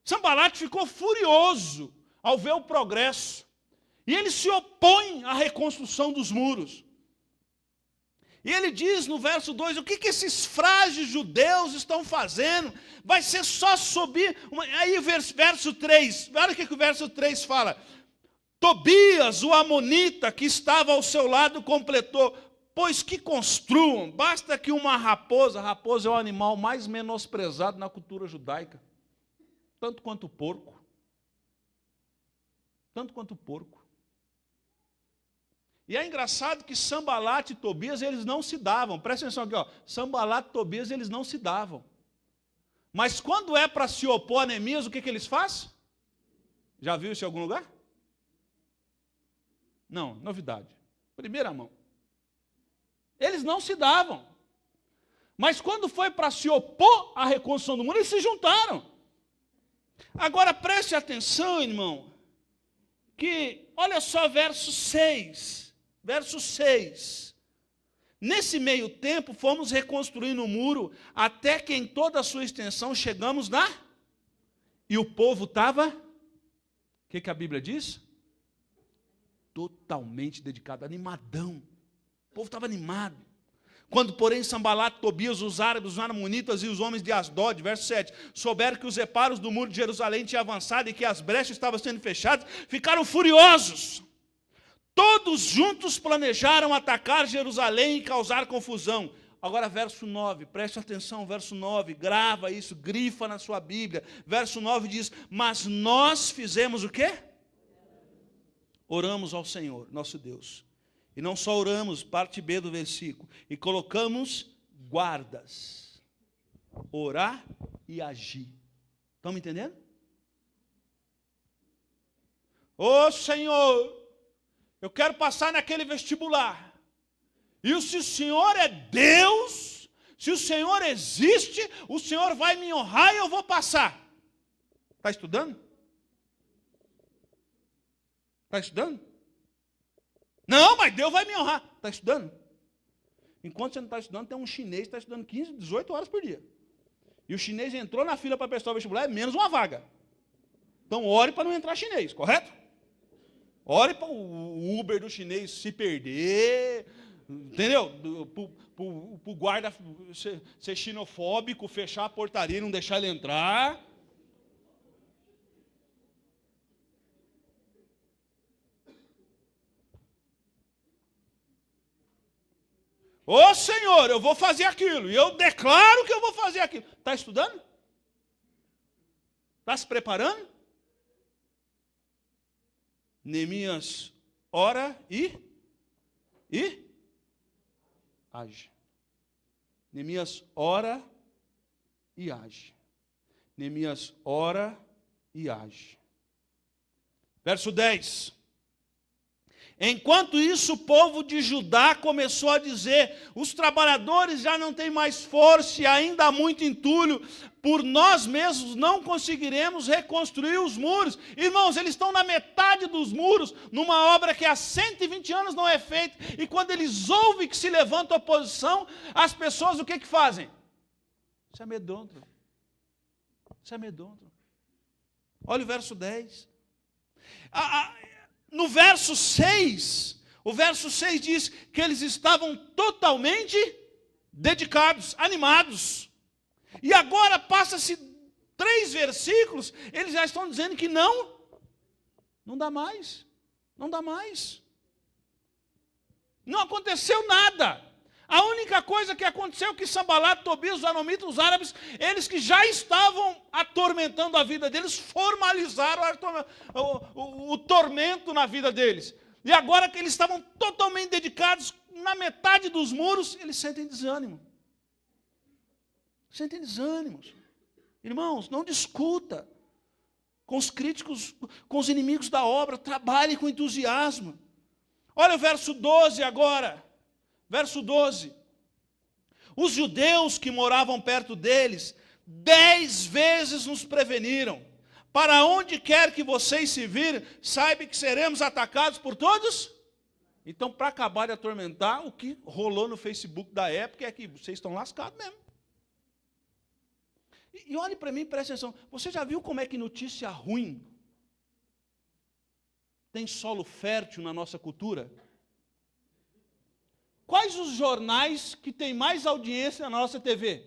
Sambalate ficou furioso ao ver o progresso. E ele se opõe à reconstrução dos muros. E ele diz no verso 2, o que esses frágeis judeus estão fazendo? Vai ser só subir. Aí o verso 3, olha o que o verso 3 fala. Tobias, o amonita, que estava ao seu lado, completou. Pois que construam, basta que uma raposa é o animal mais menosprezado na cultura judaica. Tanto quanto o porco. Tanto quanto o porco. E é engraçado que Sambalate e Tobias, eles não se davam. Presta atenção aqui, ó. Sambalate e Tobias, eles não se davam. Mas quando é para se opor a Neemias, o que eles fazem? Já viu isso em algum lugar? Não, novidade. Primeira mão. Eles não se davam. Mas quando foi para se opor à reconstrução do muro, eles se juntaram. Agora preste atenção, irmão, que olha só verso 6. Verso 6. Nesse meio tempo, fomos reconstruindo o muro, até que em toda a sua extensão chegamos na... E o povo estava... O que a Bíblia diz? Totalmente dedicado, animadão. O povo estava animado. Quando, porém, Sanbalat, Tobias, os árabes, os amonitas e os homens de Asdod, verso 7, souberam que os reparos do muro de Jerusalém tinham avançado e que as brechas estavam sendo fechadas, ficaram furiosos. Todos juntos planejaram atacar Jerusalém e causar confusão. Agora, verso 9, preste atenção, verso 9, grava isso, grifa na sua Bíblia. Verso 9 diz, mas nós fizemos o quê? Oramos ao Senhor, nosso Deus. E não só oramos, parte B do versículo, e colocamos guardas. Orar e agir. Estão me entendendo? Ô Senhor, eu quero passar naquele vestibular. E se o Senhor é Deus, se o Senhor existe, o Senhor vai me honrar e eu vou passar. Está estudando? Está estudando? Não, mas Deus vai me honrar. Está estudando? Enquanto você não está estudando, tem um chinês que está estudando 15, 18 horas por dia. E o chinês entrou na fila para prestar o vestibular, é menos uma vaga. Então ore para não entrar chinês, correto? Ore para o Uber do chinês se perder, entendeu? Para o guarda ser xenofóbico, fechar a portaria e não deixar ele entrar. Ô Senhor, eu vou fazer aquilo, e eu declaro que eu vou fazer aquilo. Está estudando? Está se preparando? Neemias ora e age. Neemias ora e age. Neemias ora e age. Verso 10. Enquanto isso, o povo de Judá começou a dizer, os trabalhadores já não têm mais força e ainda há muito entulho, por nós mesmos não conseguiremos reconstruir os muros. Irmãos, eles estão na metade dos muros, numa obra que há 120 anos não é feita, e quando eles ouvem que se levanta oposição, as pessoas o que fazem? Se amedrontam. Se amedrontam. Olha o verso 10. No verso 6, o verso 6 diz que eles estavam totalmente dedicados, animados. E agora passa-se 3 versículos, eles já estão dizendo que não dá mais, não dá mais. Não aconteceu nada. A única coisa que aconteceu é que Sanbalat, Tobias, os amonitas, os árabes, eles que já estavam atormentando a vida deles, formalizaram o tormento na vida deles. E agora que eles estavam totalmente dedicados, na metade dos muros, eles sentem desânimo. Sentem desânimos. Irmãos, não discuta com os críticos, com os inimigos da obra, trabalhe com entusiasmo. Olha o verso 12 agora. Verso 12, os judeus que moravam perto deles, 10 vezes nos preveniram, para onde quer que vocês se virem, saiba que seremos atacados por todos. Então, para acabar de atormentar, o que rolou no Facebook da época é que vocês estão lascados mesmo. E olhe para mim, preste atenção, você já viu como é que notícia ruim tem solo fértil na nossa cultura? Quais os jornais que têm mais audiência na nossa TV?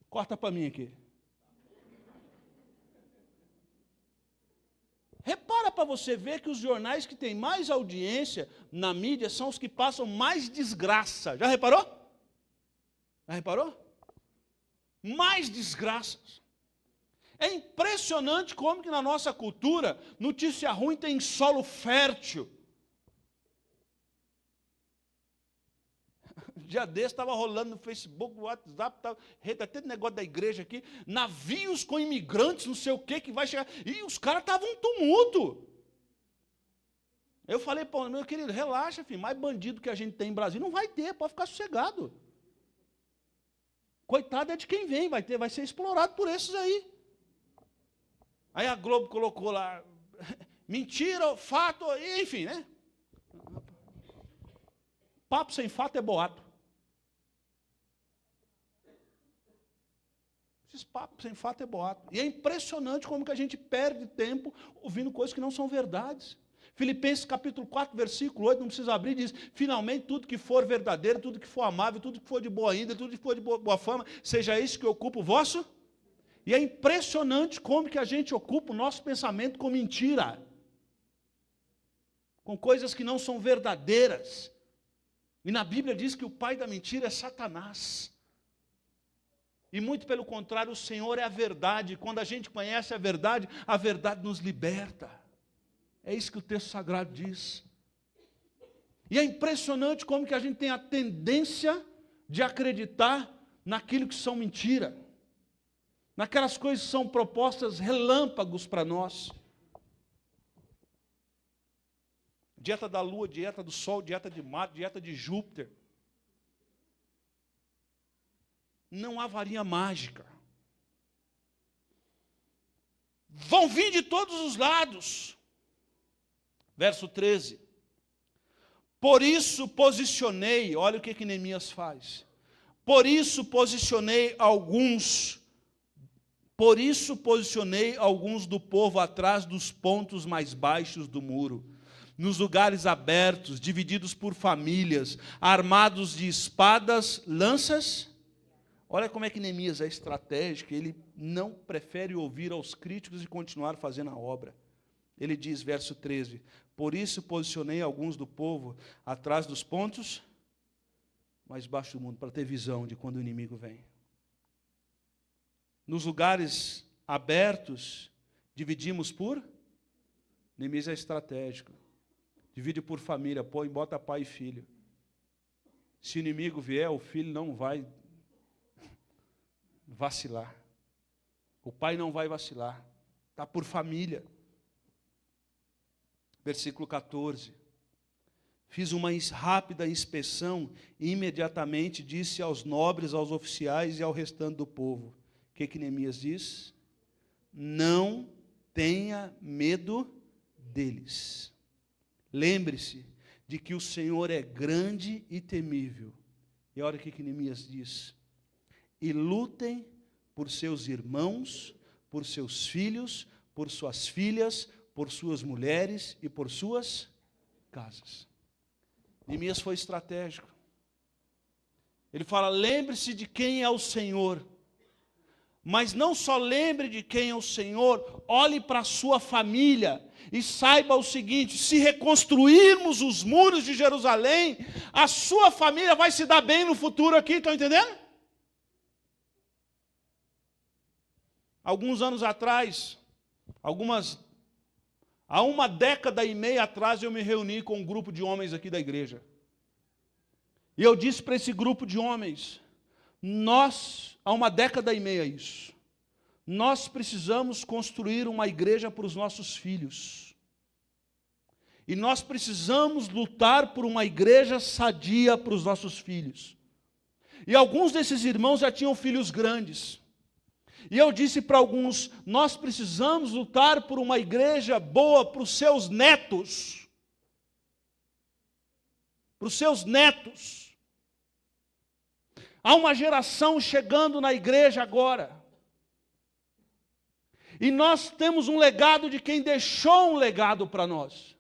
Corta para mim aqui. Repara para você ver que os jornais que têm mais audiência na mídia são os que passam mais desgraça. Já reparou? Já reparou? Mais desgraças. É impressionante como que na nossa cultura notícia ruim tem solo fértil. Dia desse estava rolando no Facebook, no WhatsApp, até negócio da igreja aqui, navios com imigrantes, não sei o que vai chegar. E os caras estavam um tumulto. Eu falei, pô, meu querido, relaxa, filho, mais bandido que a gente tem em Brasília, não vai ter, pode ficar sossegado. Coitado é de quem vem, vai ser explorado por esses aí. Aí a Globo colocou lá, mentira, fato, enfim, né? Papo sem fato é boato. Esses papos sem fato é boato. E é impressionante como que a gente perde tempo ouvindo coisas que não são verdades. Filipenses capítulo 4, versículo 8, não precisa abrir, diz, finalmente tudo que for verdadeiro, tudo que for amável, tudo que for de boa índole, tudo que for de boa fama, seja isso que ocupa o vosso. E é impressionante como que a gente ocupa o nosso pensamento com mentira. Com coisas que não são verdadeiras. E na Bíblia diz que o pai da mentira é Satanás. E muito pelo contrário, o Senhor é a verdade. Quando a gente conhece a verdade nos liberta. É isso que o texto sagrado diz. E é impressionante como que a gente tem a tendência de acreditar naquilo que são mentira. Naquelas coisas que são propostas relâmpagos para nós. Dieta da lua, dieta do sol, dieta de Marte, dieta de Júpiter. Não há varinha mágica. Vão vir de todos os lados. Verso 13. Por isso posicionei, olha o que Neemias faz. Por isso posicionei alguns do povo atrás dos pontos mais baixos do muro, nos lugares abertos, divididos por famílias, armados de espadas, lanças. Olha como é que Neemias é estratégico, ele não prefere ouvir aos críticos e continuar fazendo a obra. Ele diz, verso 13, por isso posicionei alguns do povo atrás dos pontos mais baixos do mundo, para ter visão de quando o inimigo vem. Nos lugares abertos, dividimos por... Neemias é estratégico. Divide por família, põe, bota pai e filho. Se o inimigo vier, o filho não vai vacilar. O pai não vai vacilar. Está por família. Versículo 14. Fiz uma rápida inspeção e imediatamente disse aos nobres, aos oficiais e ao restante do povo. O que Neemias diz? Não tenha medo deles. Lembre-se de que o Senhor é grande e temível. E olha o que Neemias diz. E lutem por seus irmãos, por seus filhos, por suas filhas, por suas mulheres e por suas casas. Neemias foi estratégico. Ele fala, lembre-se de quem é o Senhor. Mas não só lembre de quem é o Senhor, olhe para a sua família e saiba o seguinte, se reconstruirmos os muros de Jerusalém, a sua família vai se dar bem no futuro aqui, estão entendendo? Alguns anos atrás, há uma década e meia atrás, eu me reuni com um grupo de homens aqui da igreja. E eu disse para esse grupo de homens, há uma década e meia isso, nós precisamos construir uma igreja para os nossos filhos. E nós precisamos lutar por uma igreja sadia para os nossos filhos. E alguns desses irmãos já tinham filhos grandes. E eu disse para alguns, nós precisamos lutar por uma igreja boa para os seus netos. Para os seus netos. Há uma geração chegando na igreja agora. E nós temos um legado de quem deixou um legado para nós.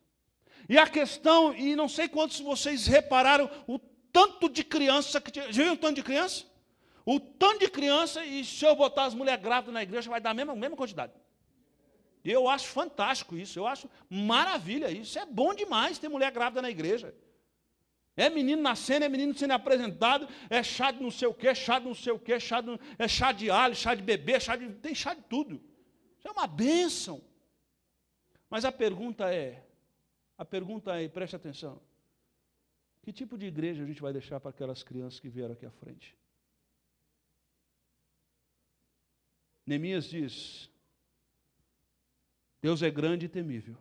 E a questão, e não sei quantos de vocês repararam, o tanto de criança que tinha. Já viu o tanto de criança? O tanto de criança, e se eu botar as mulheres grávidas na igreja, vai dar a mesma quantidade. E eu acho fantástico isso, eu acho maravilha isso. É bom demais ter mulher grávida na igreja. É menino nascendo, é menino sendo apresentado, é chá de não sei o quê, chá de não sei o quê, é chá de alho, chá de bebê, tem chá de tudo. Isso é uma bênção. Mas a pergunta é, preste atenção, que tipo de igreja a gente vai deixar para aquelas crianças que vieram aqui à frente? Neemias diz, Deus é grande e temível.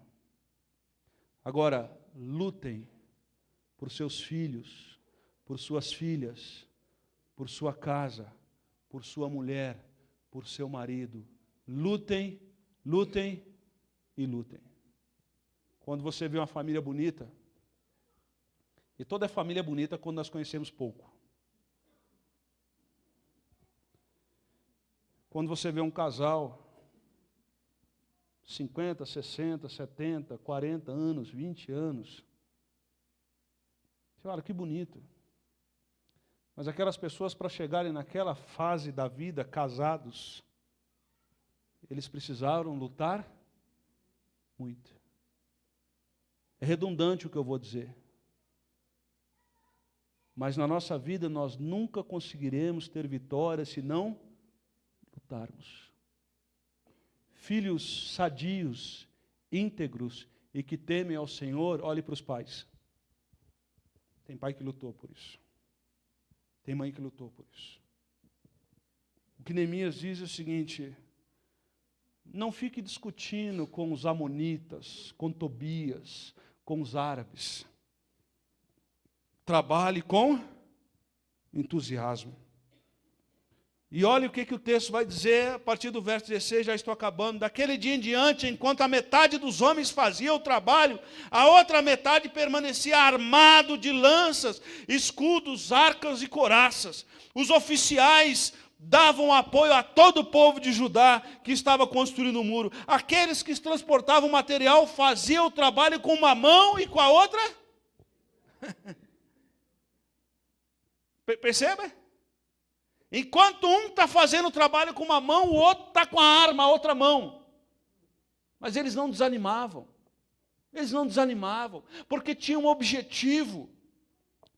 Agora, lutem por seus filhos, por suas filhas, por sua casa, por sua mulher, por seu marido. Lutem, lutem e lutem. Quando você vê uma família bonita, e toda família é bonita quando nós conhecemos pouco. Quando você vê um casal, 50, 60, 70, 40 anos, 20 anos, você fala, que bonito. Mas aquelas pessoas, para chegarem naquela fase da vida, casados, eles precisaram lutar muito. É redundante o que eu vou dizer. Mas na nossa vida nós nunca conseguiremos ter vitória se não lutarmos. Filhos sadios, íntegros e que temem ao Senhor, olhe para os pais. Tem pai que lutou por isso. Tem mãe que lutou por isso. O que Neemias diz é o seguinte: não fique discutindo com os amonitas, com Tobias, com os árabes. Trabalhe com entusiasmo. E olha o que o texto vai dizer a partir do verso 16, já estou acabando. Daquele dia em diante, enquanto a metade dos homens fazia o trabalho, a outra metade permanecia armado de lanças, escudos, arcas e couraças. Os oficiais davam apoio a todo o povo de Judá que estava construindo o muro. Aqueles que transportavam material faziam o trabalho com uma mão e com a outra. Percebe? Enquanto um está fazendo o trabalho com uma mão, o outro está com a arma, a outra mão. Mas eles não desanimavam. Eles não desanimavam, porque tinham um objetivo.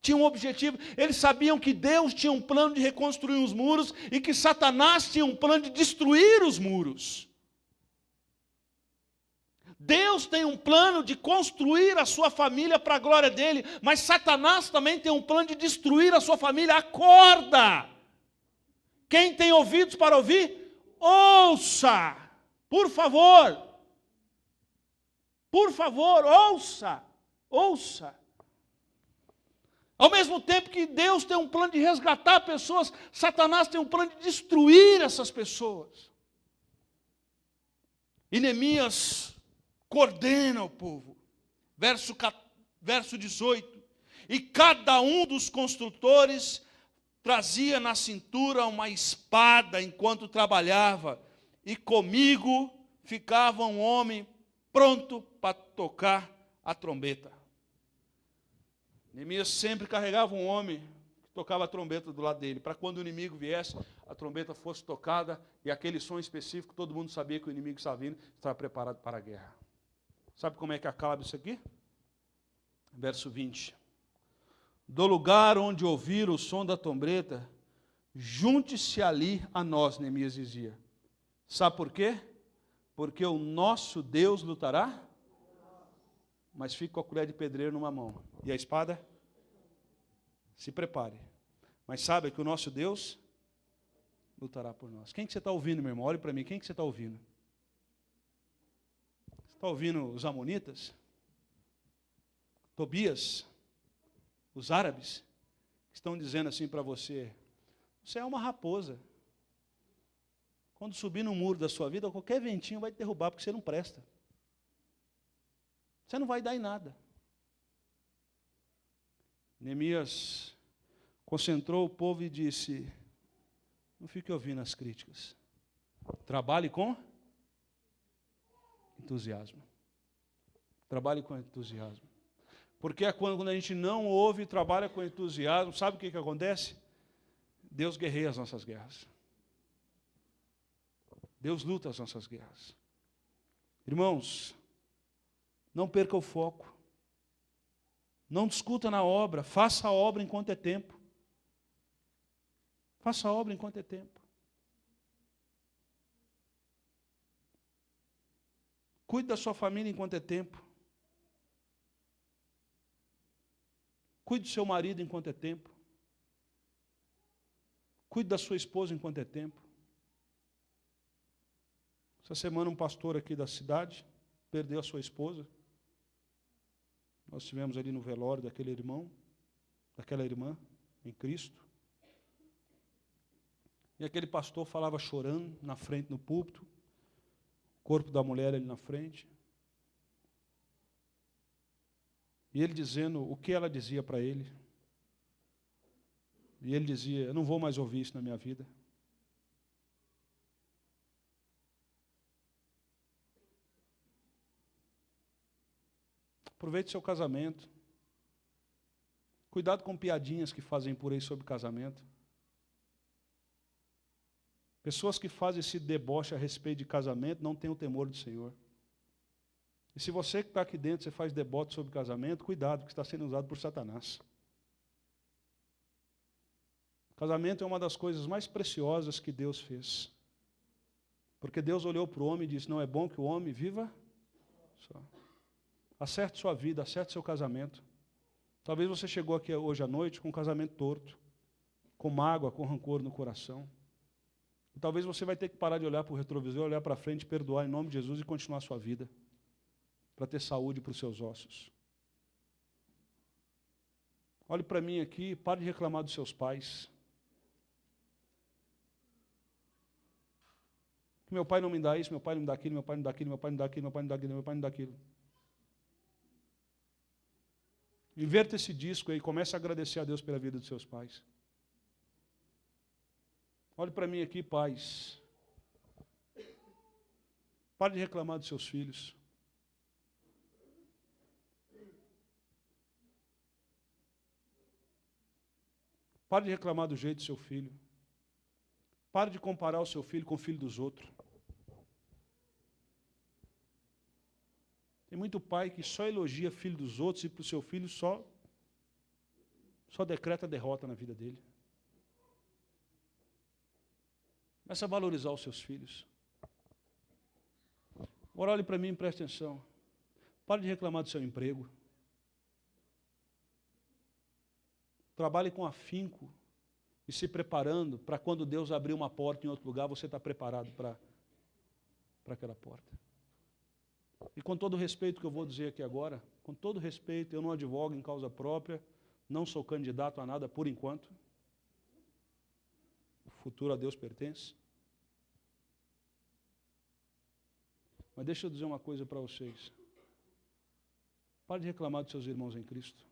Tinham um objetivo. Eles sabiam que Deus tinha um plano de reconstruir os muros e que Satanás tinha um plano de destruir os muros. Deus tem um plano de construir a sua família para a glória dele, mas Satanás também tem um plano de destruir a sua família. Acorda! Quem tem ouvidos para ouvir, ouça. Por favor. Por favor, ouça. Ouça. Ao mesmo tempo que Deus tem um plano de resgatar pessoas, Satanás tem um plano de destruir essas pessoas. E Neemias coordena o povo. Verso 18. E cada um dos construtores trazia na cintura uma espada enquanto trabalhava, e comigo ficava um homem pronto para tocar a trombeta. Neemias sempre carregava um homem que tocava a trombeta do lado dele, para quando o inimigo viesse, a trombeta fosse tocada, e aquele som específico, todo mundo sabia que o inimigo estava vindo, estava preparado para a guerra. Sabe como é que acaba isso aqui? Verso 20. Do lugar onde ouvir o som da trombeta, junte-se ali a nós, Neemias dizia. Sabe por quê? Porque o nosso Deus lutará, mas fica com a colher de pedreiro numa mão. E a espada? Se prepare. Mas sabe que o nosso Deus lutará por nós. Quem que você está ouvindo, meu irmão? Olhe para mim, quem que você está ouvindo? Você está ouvindo os amonitas? Tobias? Os árabes que estão dizendo assim para você: você é uma raposa. Quando subir no muro da sua vida, qualquer ventinho vai te derrubar, porque você não presta. Você não vai dar em nada. Neemias concentrou o povo e disse: não fique ouvindo as críticas. Trabalhe com entusiasmo. Trabalhe com entusiasmo. Porque é quando a gente não ouve e trabalha com entusiasmo, sabe o que acontece? Deus guerreia as nossas guerras. Deus luta as nossas guerras. Irmãos, não perca o foco. Não discuta na obra. Faça a obra enquanto é tempo. Faça a obra enquanto é tempo. Cuide da sua família enquanto é tempo. Cuide do seu marido enquanto é tempo. Cuide da sua esposa enquanto é tempo. Essa semana um pastor aqui da cidade perdeu a sua esposa. Nós estivemos ali no velório daquele irmão, daquela irmã, em Cristo. E aquele pastor falava chorando na frente, no púlpito, o corpo da mulher ali na frente. E ele dizendo o que ela dizia para ele. E ele dizia, eu não vou mais ouvir isso na minha vida. Aproveite seu casamento. Cuidado com piadinhas que fazem por aí sobre casamento. Pessoas que fazem esse deboche a respeito de casamento não têm o temor do Senhor. E se você que está aqui dentro, você faz deboche sobre casamento, cuidado, que está sendo usado por Satanás. Casamento é uma das coisas mais preciosas que Deus fez. Porque Deus olhou para o homem e disse, não é bom que o homem viva só. Acerte sua vida, acerte seu casamento. Talvez você chegou aqui hoje à noite com um casamento torto, com mágoa, com rancor no coração. E talvez você vai ter que parar de olhar para o retrovisor, olhar para frente, perdoar em nome de Jesus e continuar a sua vida, para ter saúde para os seus ossos. Olhe para mim aqui, pare de reclamar dos seus pais. Que meu pai não me dá isso, meu pai não me dá aquilo, meu pai não dá aquilo, meu pai não dá aquilo, meu pai não dá aquilo, meu pai não dá aquilo. Inverta esse disco aí, comece a agradecer a Deus pela vida dos seus pais. Olhe para mim aqui, pais. Pare de reclamar dos seus filhos. Pare de reclamar do jeito do seu filho. Pare de comparar o seu filho com o filho dos outros. Tem muito pai que só elogia o filho dos outros e para o seu filho só decreta derrota na vida dele. Começa a valorizar os seus filhos. Agora olhe para mim e preste atenção. Pare de reclamar do seu emprego. Trabalhe com afinco e se preparando para quando Deus abrir uma porta em outro lugar, você está preparado para aquela porta. E com todo o respeito que eu vou dizer aqui agora, com todo respeito, eu não advogo em causa própria, não sou candidato a nada por enquanto. O futuro a Deus pertence. Mas deixa eu dizer uma coisa para vocês. Pare de reclamar dos seus irmãos em Cristo.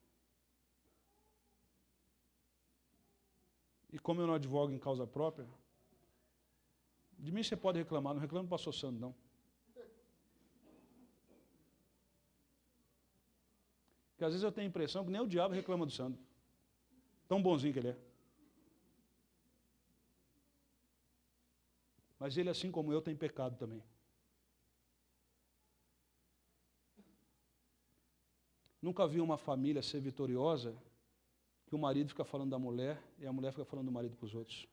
E como eu não advogo em causa própria, de mim você pode reclamar, não reclame do pastor Sandro, não. Porque às vezes eu tenho a impressão que nem o diabo reclama do Sandro. Tão bonzinho que ele é. Mas ele, assim como eu, tem pecado também. Nunca vi uma família ser vitoriosa que o marido fica falando da mulher e a mulher fica falando do marido para os outros.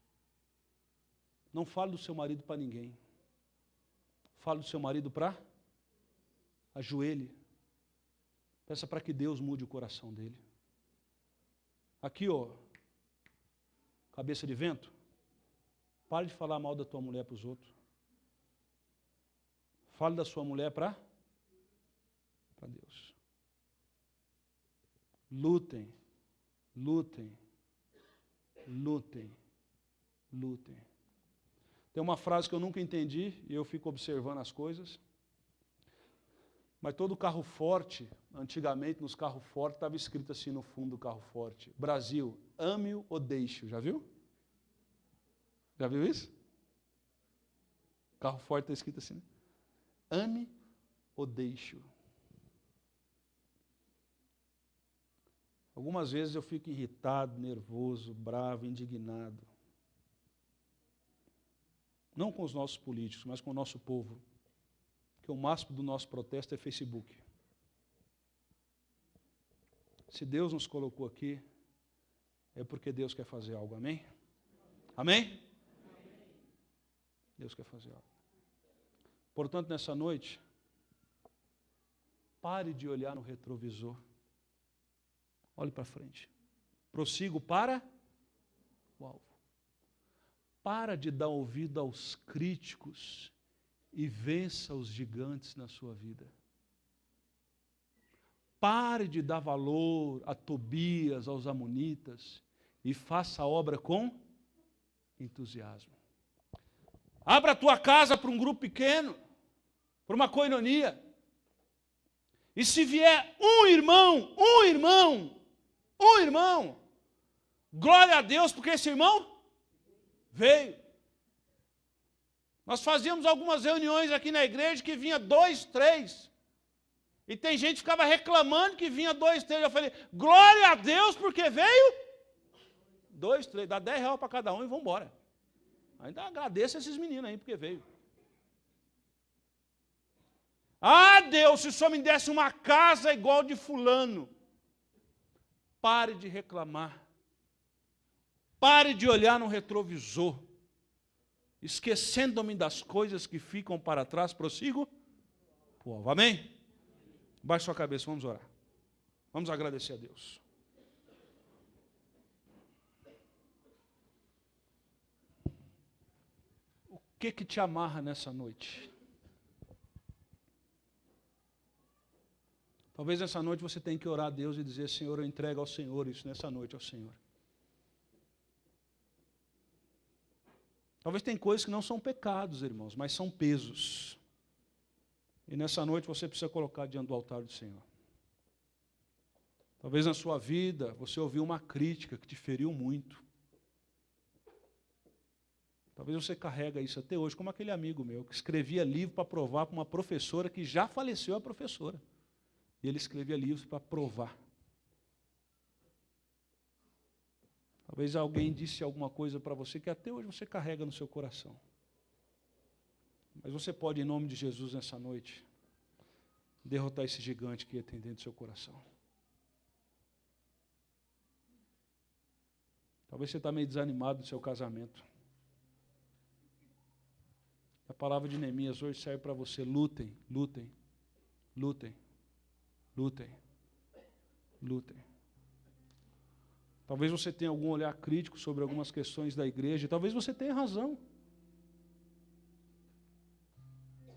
Não fale do seu marido para ninguém. Fale do seu marido para ajoelhe. Peça para que Deus mude o coração dele. Aqui, ó, cabeça de vento, pare de falar mal da tua mulher para os outros. Fale da sua mulher para Deus. Lutem, lutem, lutem, lutem. Tem uma frase que eu nunca entendi e eu fico observando as coisas. Mas todo carro forte, antigamente nos carros fortes, estava escrito assim no fundo do carro forte: Brasil, ame-o ou deixe-o. Já viu? Já viu isso? Carro forte está escrito assim, né? Ame ou deixe-o. Algumas vezes eu fico irritado, nervoso, bravo, indignado. Não com os nossos políticos, mas com o nosso povo. Que o máximo do nosso protesto é Facebook. Se Deus nos colocou aqui, é porque Deus quer fazer algo, amém? Amém? Deus quer fazer algo. Portanto, nessa noite, pare de olhar no retrovisor. Olhe para frente. Prossigo para o alvo. Para de dar ouvido aos críticos e vença os gigantes na sua vida. Pare de dar valor a Tobias, aos amonitas, e faça a obra com entusiasmo. Abra a tua casa para um grupo pequeno, para uma coinonia. E se vier um irmão, glória a Deus, porque esse irmão veio. Nós fazíamos algumas reuniões aqui na igreja que vinha 2, 3. E tem gente que ficava reclamando que vinha 2, 3. Eu falei, glória a Deus, porque veio 2, 3. Dá R$10 para cada um e vamos embora. Ainda agradeço a esses meninos aí, porque veio. Ah, Deus, se o Senhor me desse uma casa igual de fulano. Pare de reclamar. Pare de olhar no retrovisor. Esquecendo-me das coisas que ficam para trás, prossigo. Povo, amém? Baixe sua cabeça, vamos orar. Vamos agradecer a Deus. O que te amarra nessa noite? Talvez nessa noite você tenha que orar a Deus e dizer, Senhor, eu entrego ao Senhor isso nessa noite ao Senhor. Talvez tem coisas que não são pecados, irmãos, mas são pesos. E nessa noite você precisa colocar diante do altar do Senhor. Talvez na sua vida você ouviu uma crítica que te feriu muito. Talvez você carrega isso até hoje, como aquele amigo meu, que escrevia livro para provar para uma professora que já faleceu a professora. E ele escrevia livros para provar. Talvez alguém disse alguma coisa para você que até hoje você carrega no seu coração. Mas você pode, em nome de Jesus, nessa noite, derrotar esse gigante que tem dentro do seu coração. Talvez você está meio desanimado no seu casamento. A palavra de Neemias hoje serve para você. Lutem, lutem, lutem, lutem, lutem. Talvez você tenha algum olhar crítico sobre algumas questões da igreja, e talvez você tenha razão.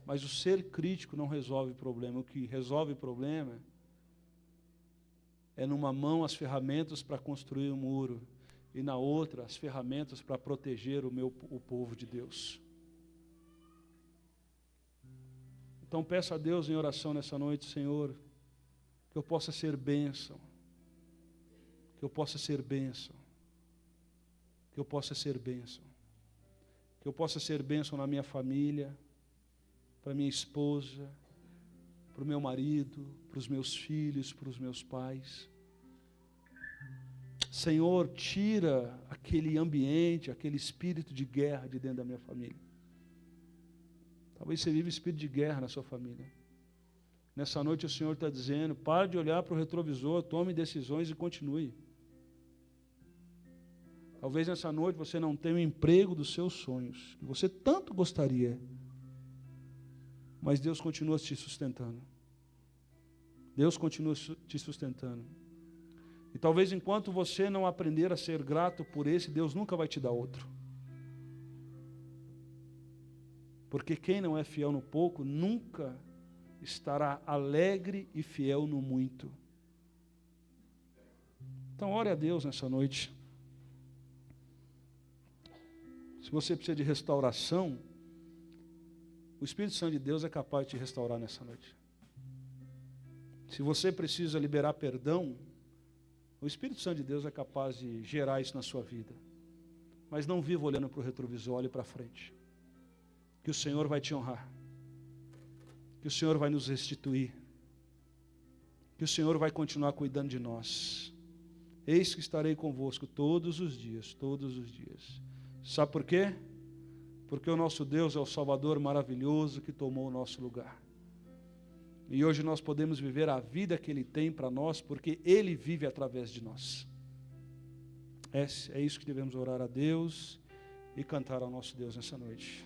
Mas o ser crítico não resolve o problema. O que resolve o problema é numa mão as ferramentas para construir um muro, e na outra as ferramentas para proteger o povo de Deus. Então peça a Deus em oração nessa noite, Senhor, que eu possa ser bênção. Que eu possa ser bênção. Que eu possa ser bênção. Que eu possa ser bênção na minha família, para minha esposa, para o meu marido, para os meus filhos, para os meus pais. Senhor, tira aquele ambiente, aquele espírito de guerra de dentro da minha família. Talvez você viva espírito de guerra na sua família. Nessa noite o Senhor está dizendo, pare de olhar para o retrovisor, tome decisões e continue. Talvez nessa noite você não tenha o emprego dos seus sonhos, que você tanto gostaria, mas Deus continua te sustentando. Deus continua te sustentando. E talvez enquanto você não aprender a ser grato por esse, Deus nunca vai te dar outro. Porque quem não é fiel no pouco, nunca estará alegre e fiel no muito. Então ore a Deus nessa noite. Se você precisa de restauração, o Espírito Santo de Deus é capaz de te restaurar nessa noite. Se você precisa liberar perdão, o Espírito Santo de Deus é capaz de gerar isso na sua vida. Mas não viva olhando para o retrovisor, olhe para frente. Que o Senhor vai te honrar. Que o Senhor vai nos restituir. Que o Senhor vai continuar cuidando de nós. Eis que estarei convosco todos os dias, todos os dias. Sabe por quê? Porque o nosso Deus é o Salvador maravilhoso que tomou o nosso lugar. E hoje nós podemos viver a vida que Ele tem para nós, porque Ele vive através de nós. É isso que devemos orar a Deus e cantar ao nosso Deus nessa noite.